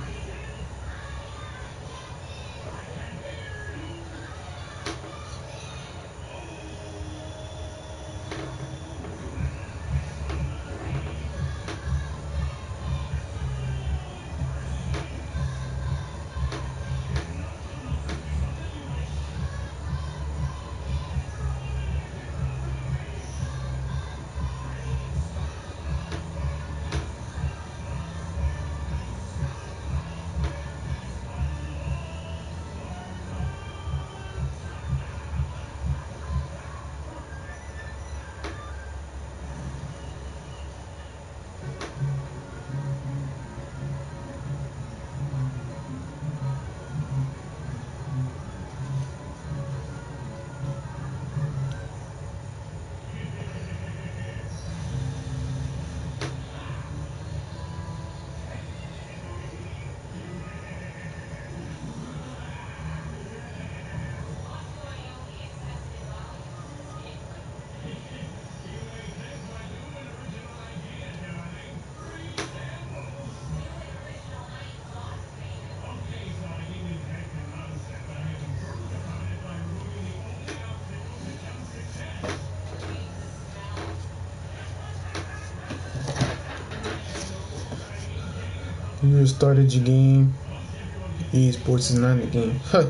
You restarted your game. EA Sports is not in the game. Huh.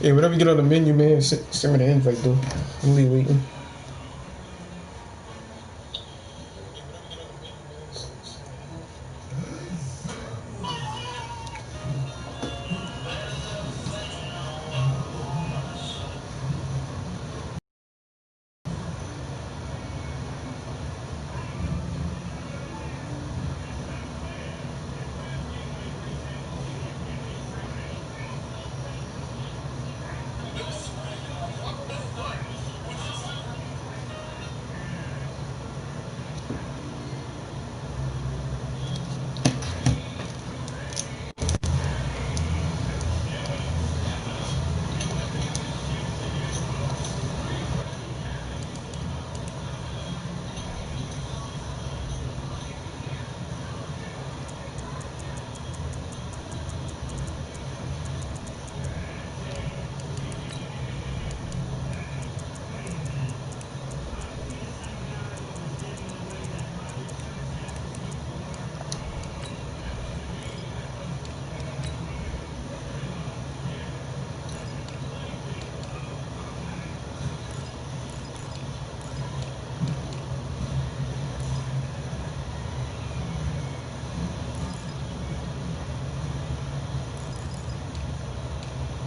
Hey, whenever you get on the menu, man, send me the invite, though. I'm really waiting.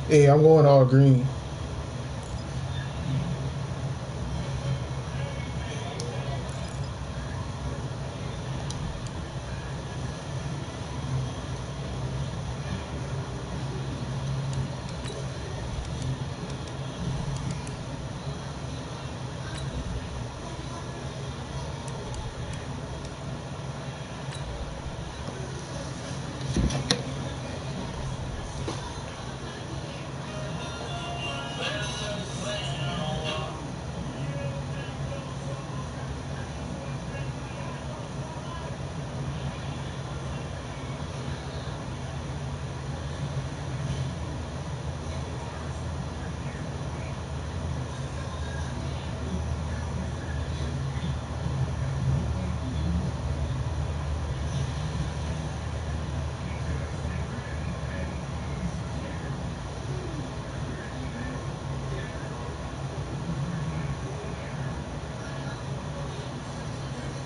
Hey, I'm going all green.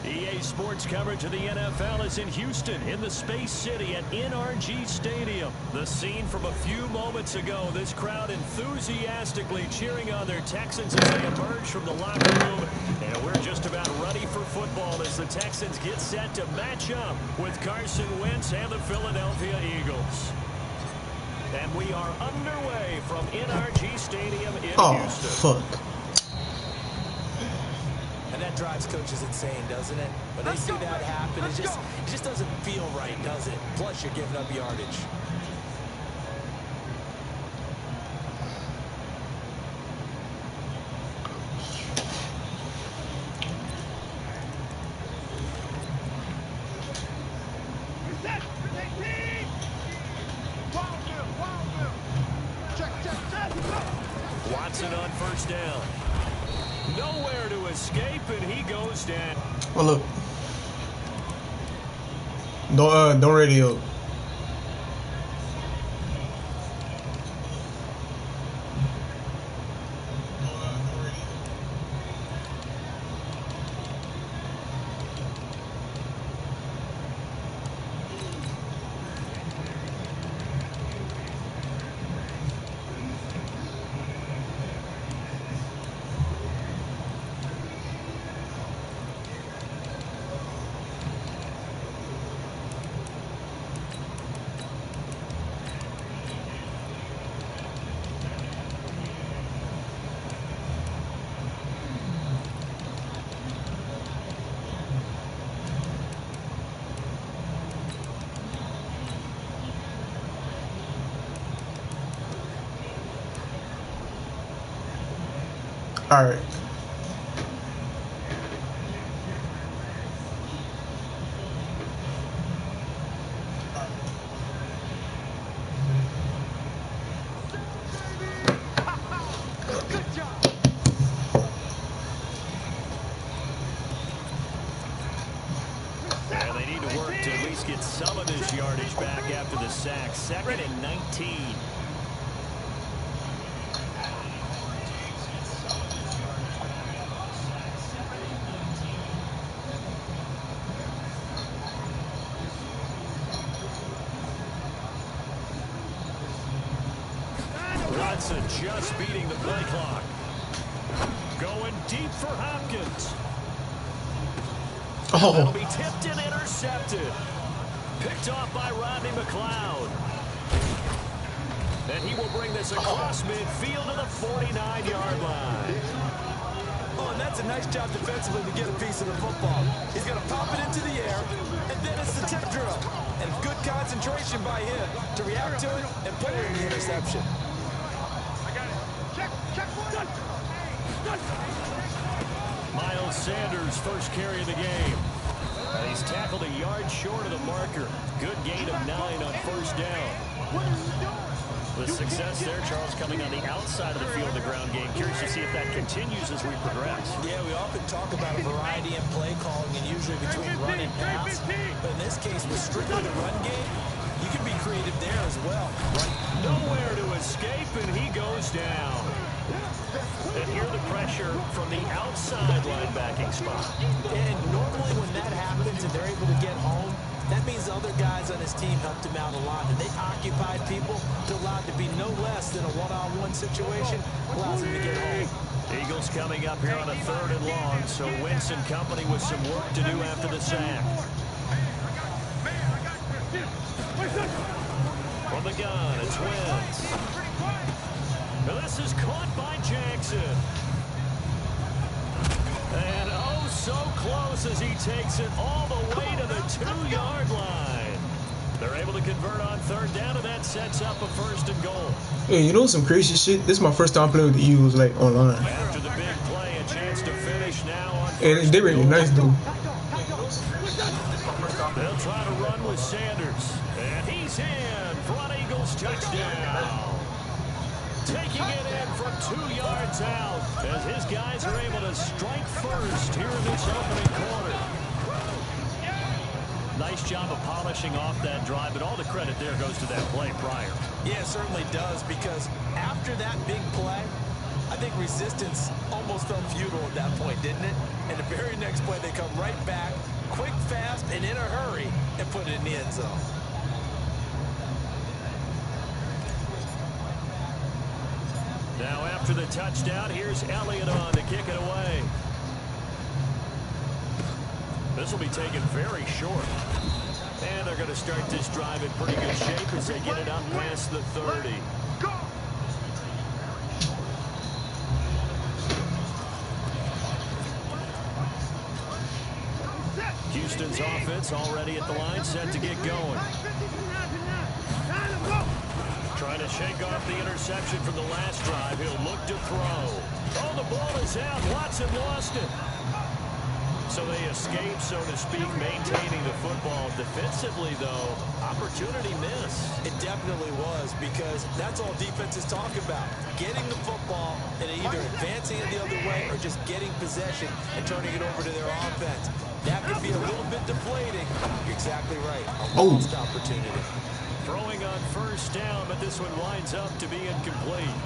EA Sports coverage of the NFL is in Houston, in the Space City at NRG Stadium. The scene from a few moments ago, this crowd enthusiastically cheering on their Texans as they emerge from the locker room. And we're just about ready for football as the Texans get set to match up with Carson Wentz and the Philadelphia Eagles. And we are underway from NRG Stadium in Houston. Oh, fuck. And that drives coaches insane, doesn't it? When they see that happen, it just doesn't feel right, does it? Plus, you're giving up yardage. Watson on first down. Nowhere to escape, and he goes down. Oh, look. Don't radio. All right. Good job. And they need to work to at least get some of this yardage back after the sack. 2nd and 19. Watson just beating the play clock. Going deep for Hopkins. Oh. That'll be tipped and intercepted. Picked off by Rodney McLeod. And he will bring this across midfield to the 49-yard line. Oh, and that's a nice job defensively to get a piece of the football. He's going to pop it into the air, and then it's the tip drill. And good concentration by him to react to it and put it in the interception. I got it. Check one. Miles Sanders' first carry of the game. And he's tackled a yard short of the marker. Good gain of 9 on first down. What are you doing? With success there, Charles, coming on the outside of the field in the ground game. Curious to see if that continues as we progress. Yeah, we often talk about a variety in play calling and usually between run and pass. But in this case, with strictly the run game, you can be creative there as well. Nowhere to escape, and he goes down. And here the pressure from the outside linebacking spot. And normally when that happens and they're able to get home, that means the other guys on his team helped him out a lot. And they occupied people to allow it to be no less than a one-on-one situation, allows him to get home. Eagles coming up here on a 3rd and long, so Wentz and company with some work to do after the sack. From the gun, it's Wentz. Now this is caught by Jackson. And oh, so close as he takes it all the way to the 2-yard line. They're able to convert on 3rd down, and that sets up a 1st and goal. Hey, you know some crazy shit? This is my first time playing with the Eagles like online. After the big play, a chance to finish now on And they really nice though. They'll try to run with Sanders. And he's in for an Eagles touchdown. Taking it in from 2 yards out as his guys are able to strike first here in this opening quarter. Nice job of polishing off that drive, but all the credit there goes to that play prior. Yeah, it certainly does, because after that big play, I think resistance almost felt futile at that point, didn't it? And the very next play, they come right back, quick, fast, and in a hurry, and put it in the end zone. Now after the touchdown, here's Elliott on to kick it away. This will be taken very short. And they're going to start this drive in pretty good shape as they get it up past the 30. Houston's offense already at the line, set to get going. Trying to shake off the interception from the last drive. He'll look to throw. Oh, the ball is out. Watson lost it. So they escape, so to speak, maintaining the football. Defensively, though, opportunity miss. It definitely was, because that's all defense is talking about. Getting the football and either advancing it the other way or just getting possession and turning it over to their offense. That could be a little bit deflating. You're exactly right. A lost opportunity. Throwing on first down, but this one winds up to be incomplete.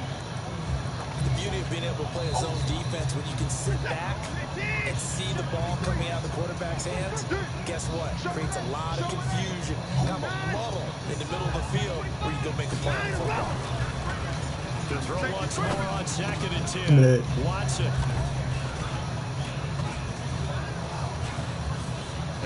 The beauty of being able to play a zone defense when you can sit back and see the ball coming out of the quarterback's hands, guess what? Creates a lot of confusion, kind of a muddle in the middle of the field where you go make a play on the football. To throw once more on 2nd and 10. Watson.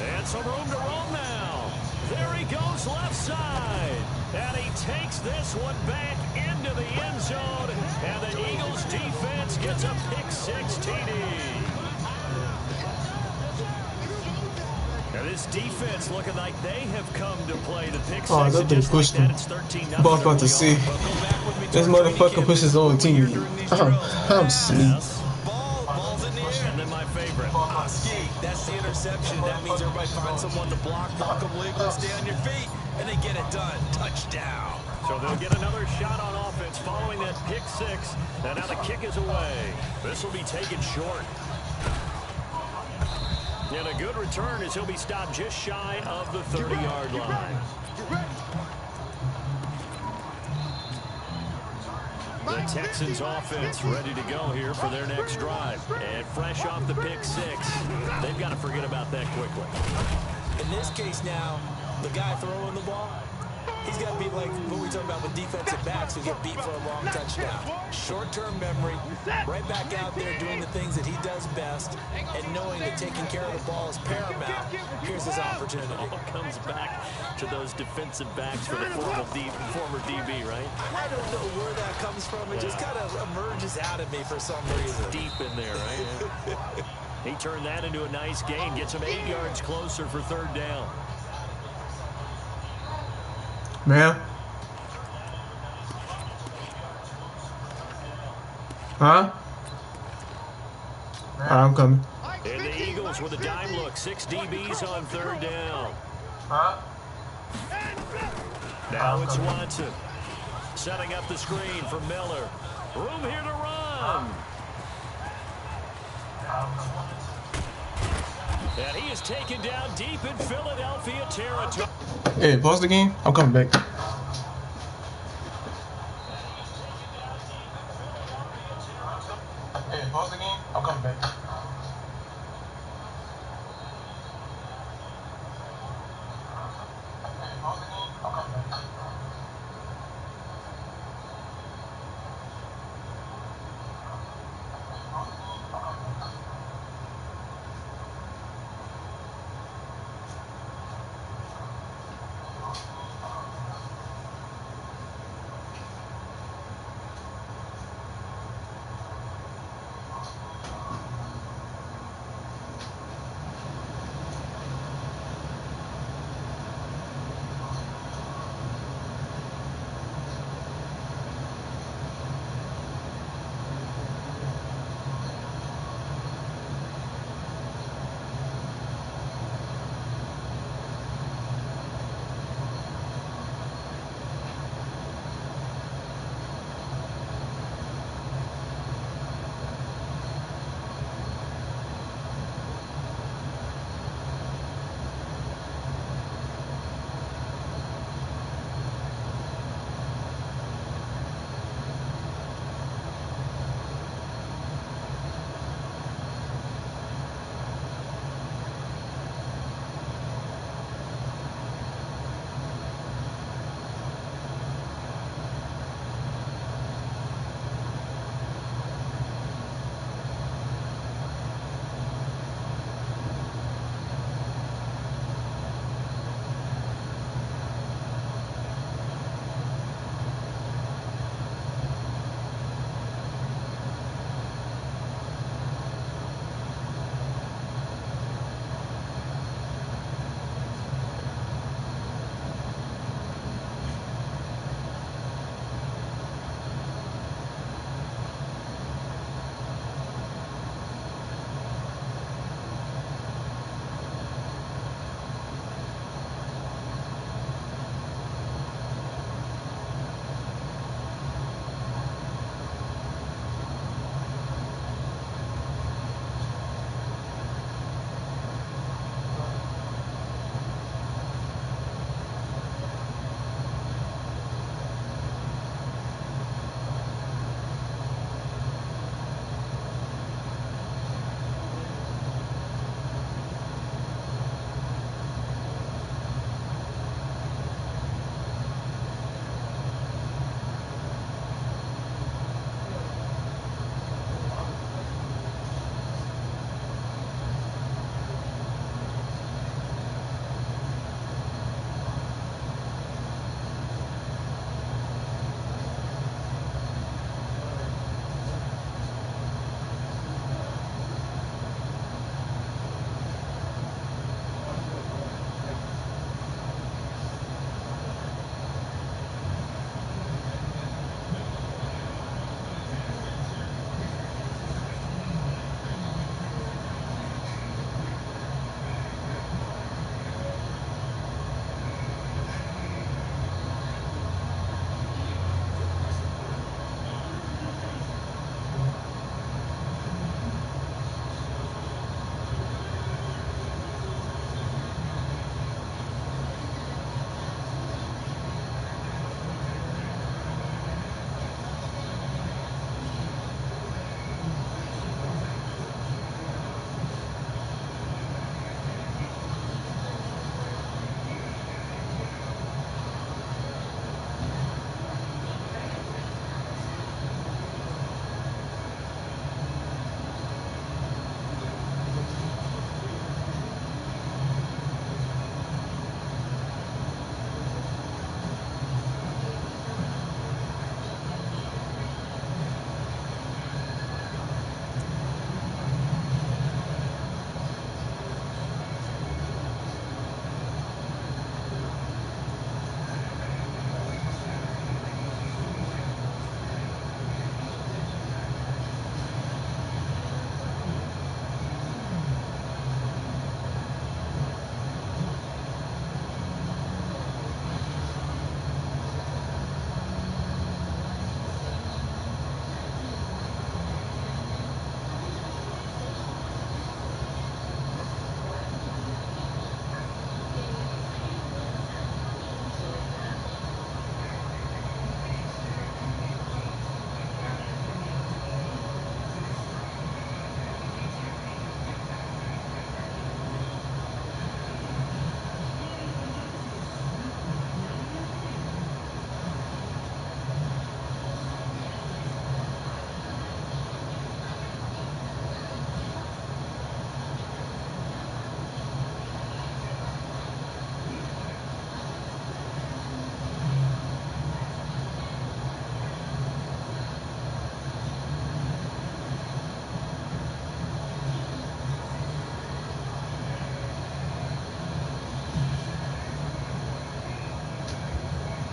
And some room to roll now. There he goes left side. And he takes this one back into the end zone. And the Eagles defense gets a pick-6 TD. Now this defense looking like they have come to play the pick-6. Oh, that thing pushed him. But I'm about to see. This motherfucker pushes his own team. I'm sleep. Ball's in the air. And then my favorite. That's the interception. That means everybody finds someone to block them legally, stay on your feet, and they get it done. Touchdown. So they'll get another shot on offense following that pick-6. And now the kick is away. This will be taken short. And a good return as he'll be stopped just shy of the 30-yard line. The Texans offense ready to go here for their next drive. And fresh off the pick-6, they've got to forget about that quickly. In this case now, the guy throwing the ball, he's got to be like what we talk about with defensive backs who get beat for a long touchdown. Short-term memory, right back out there doing the things that he does best, and knowing that taking care of the ball is paramount. Here's his opportunity. It all comes back to those defensive backs for the former DB, right? I don't know where that comes from. It just kind of emerges out of me for some reason. Deep in there, right? He turned that into a nice gain, gets him 8 yards closer for 3rd down. Man. Huh? I'm coming. And the Eagles with a dime look. 6 DBs on 3rd down. Huh? Now it's Watson. Setting up the screen for Miller. Room here to run. And he is taken down deep in Philadelphia territory. Hey, pause the game. I'm coming back. Hey, pause the game. I'm coming back.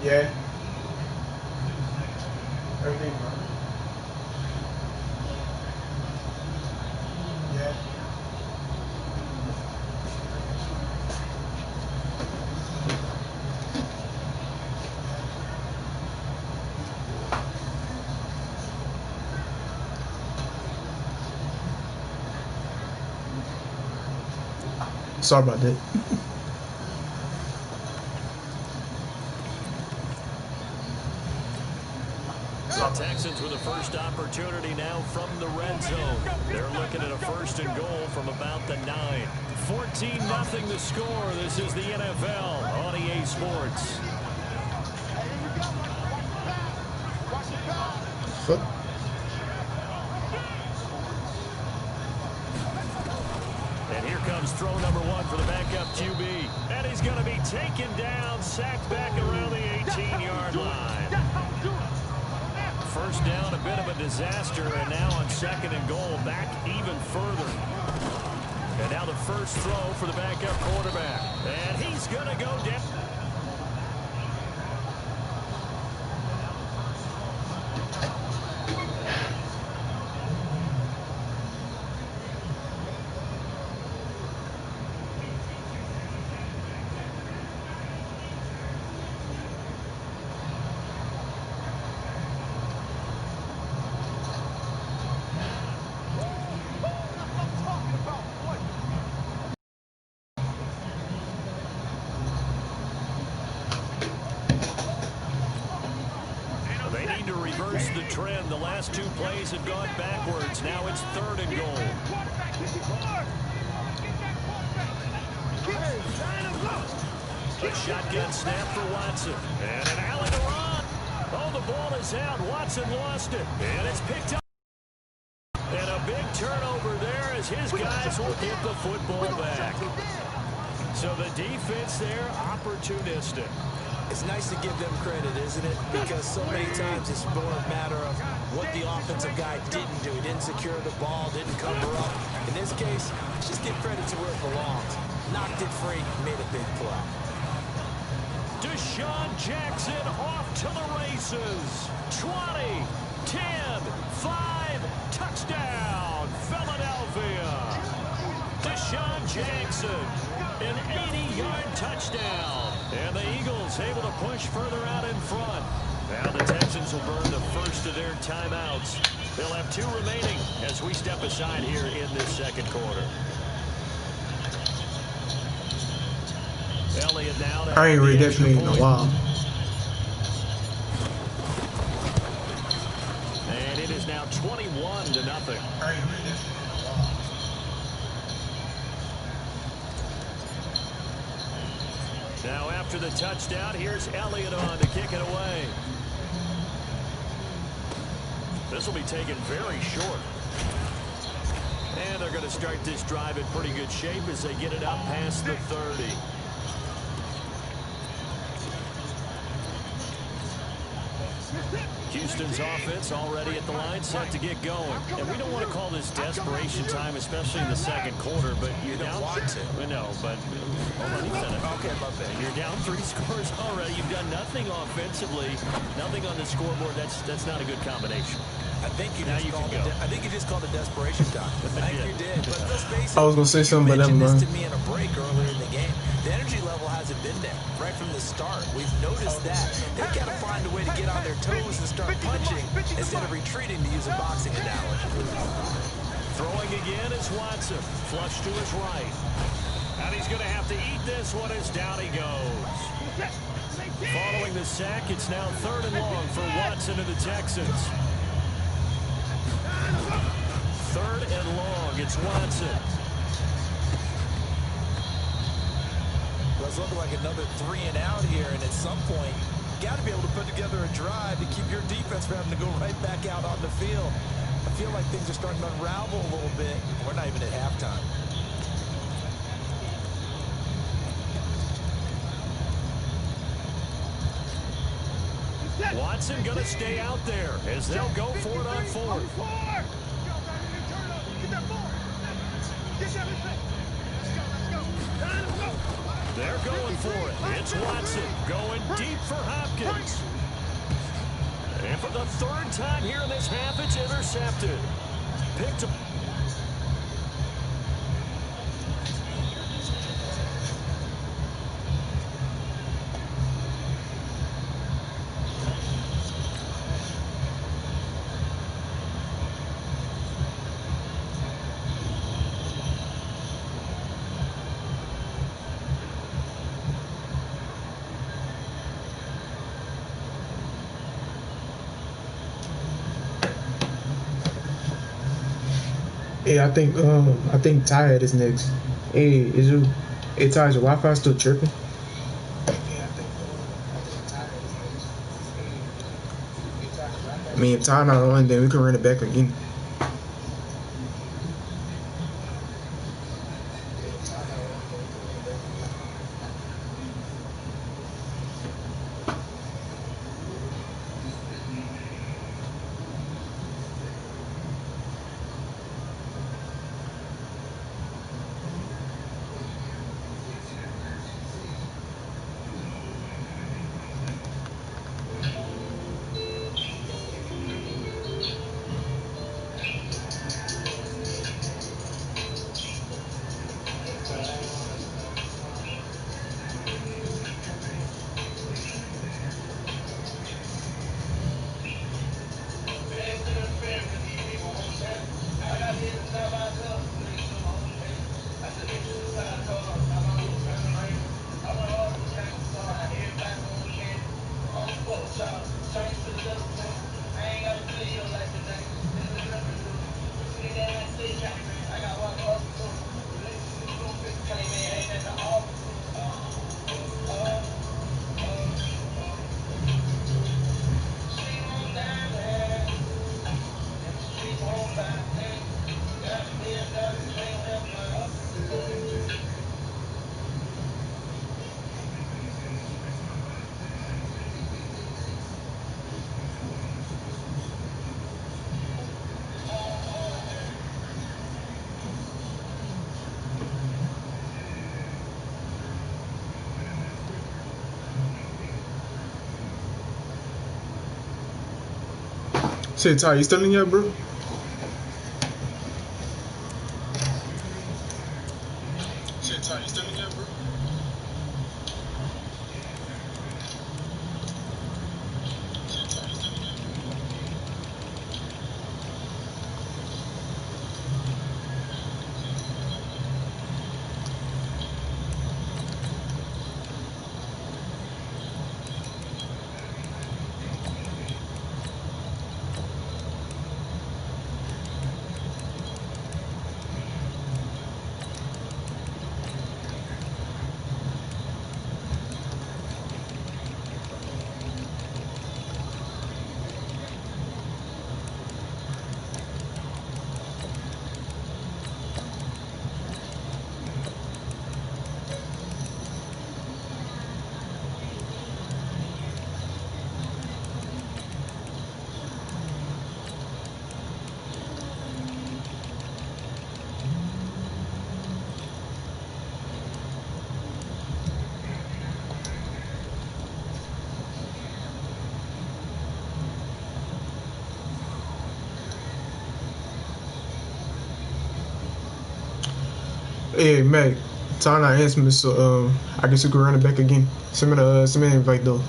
Yeah. Everything, bro. Yeah. Sorry about that. The Texans with a first opportunity now from the red zone. They're looking at a first and goal from about the 9. 14-0 the score. This is the NFL on EA Sports. Fuck. And here comes throw number 1 for the backup QB. And he's going to be taken down, sacked back around the 18-yard line. First down, a bit of a disaster, and now on second and goal, back even further. And now the first throw for the backup quarterback. And he's going to go down. The trend, the last 2 plays have gone backwards. Now it's third and goal. A shotgun snap for Watson. And an alley to run. Oh, the ball is out. Watson lost it. And it's picked up. And a big turnover there as his guys will get the football back. So the defense there, opportunistic. It's nice to give them credit, isn't it? Because so many times it's more a matter of what the offensive guy didn't do. He didn't secure the ball, didn't cover up. In this case, just give credit to where it belongs. Knocked it free, made a big play. Deshaun Jackson off to the races. 20, 10, 5, touchdown, Philadelphia. Deshaun Jackson, an 80-yard touchdown. And the Eagles able to push further out in front. Now the Texans will burn the first of their timeouts. They'll have 2 remaining as we step aside here in this second quarter. Elliott now. I ain't read that play in a while. And it is now 21-0. Now after the touchdown, here's Elliott on to kick it away. This will be taken very short. And they're going to start this drive in pretty good shape as they get it up past the 30. Houston's offense already at the line, set to get going. And we don't want to call this desperation time, especially in the second quarter, but you're down. No, but hold on, okay, my bad. You're down 3 scores already. You've done nothing offensively, nothing on the scoreboard. That's not a good combination. I think you just called it desperation time. I think you did. But let's face it, I was gonna say something, but never mind. to me in a break earlier in the game. The energy level hasn't been there right from the start. We've noticed that. They've got to find a way to get on their toes and start punching instead of retreating, to use a boxing analogy. Throwing again is Watson. Flush to his right. And he's going to have to eat this one as down he goes. Following the sack, it's now 3rd and long for Watson and the Texans. 3rd and long, it's Watson. Well, it's looking like another 3 and out here, and at some point, you got to be able to put together a drive to keep your defense from having to go right back out on the field. I feel like things are starting to unravel a little bit. We're not even at halftime. Watson going to stay out there as they'll go for it on 4th. They're going for it. It's Watson going deep for Hopkins. And for the third time here in this half, it's intercepted. Picked up. Yeah, I think Ty is next. Hey, is you? Hey, Ty, is your Wi-Fi still tripping? I mean, if Ty not on, then we can run it back again. Say, Ty, you still in here, bro? Say, Ty, you still in here, bro? Hey, Mac, Ty not answering me, so I guess you can run it back again. Send me the invite though.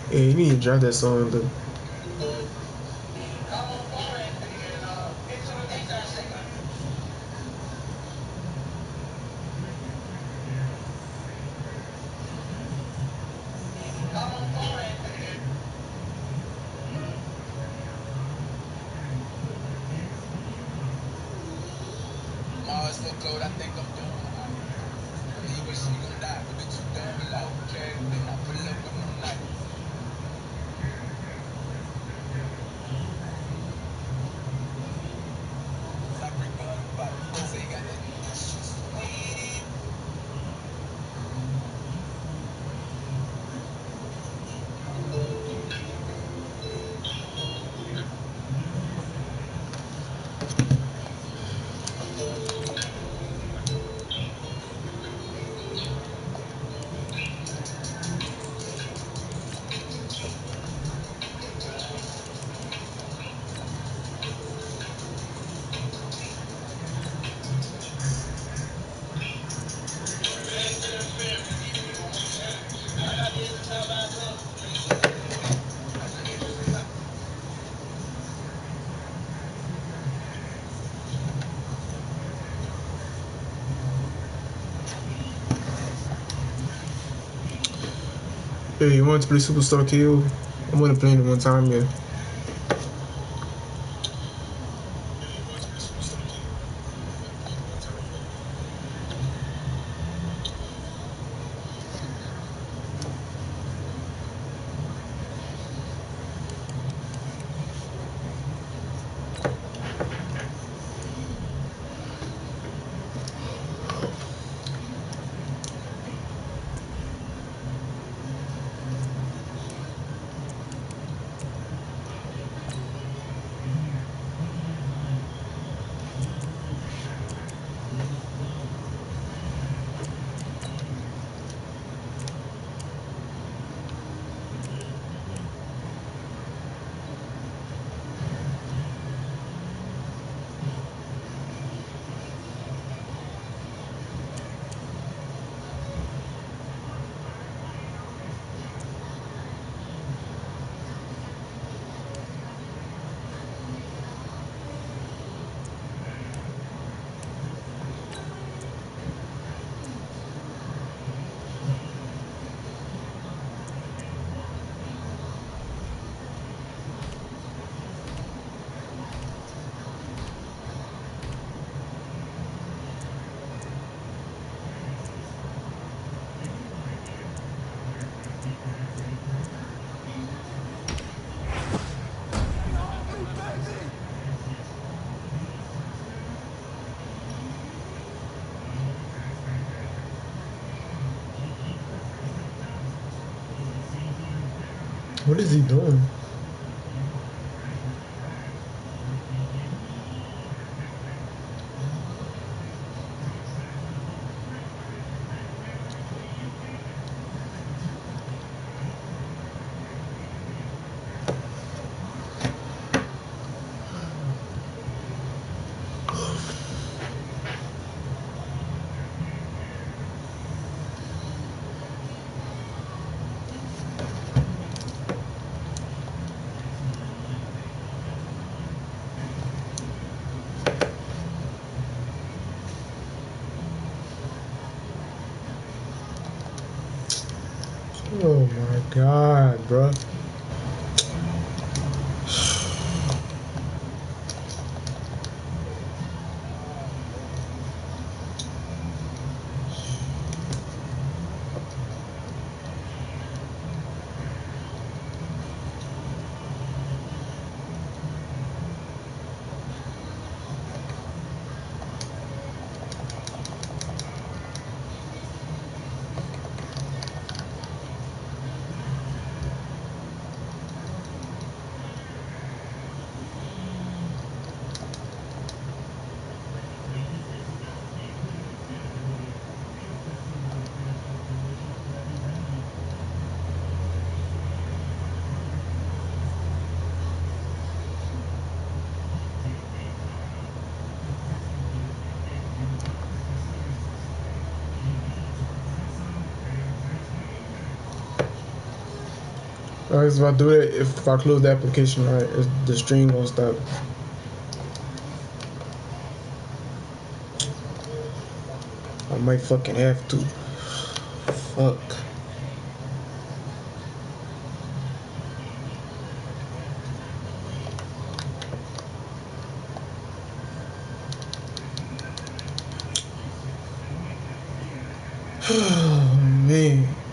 Hey, you need to drop that song though. Hey, you want to play Superstar KO? I'm gonna play it one time, yeah. What is he doing? Oh my god, bro. If I do it, if I close the application, right, the stream gonna stop. I might fucking have to. Fuck. Man.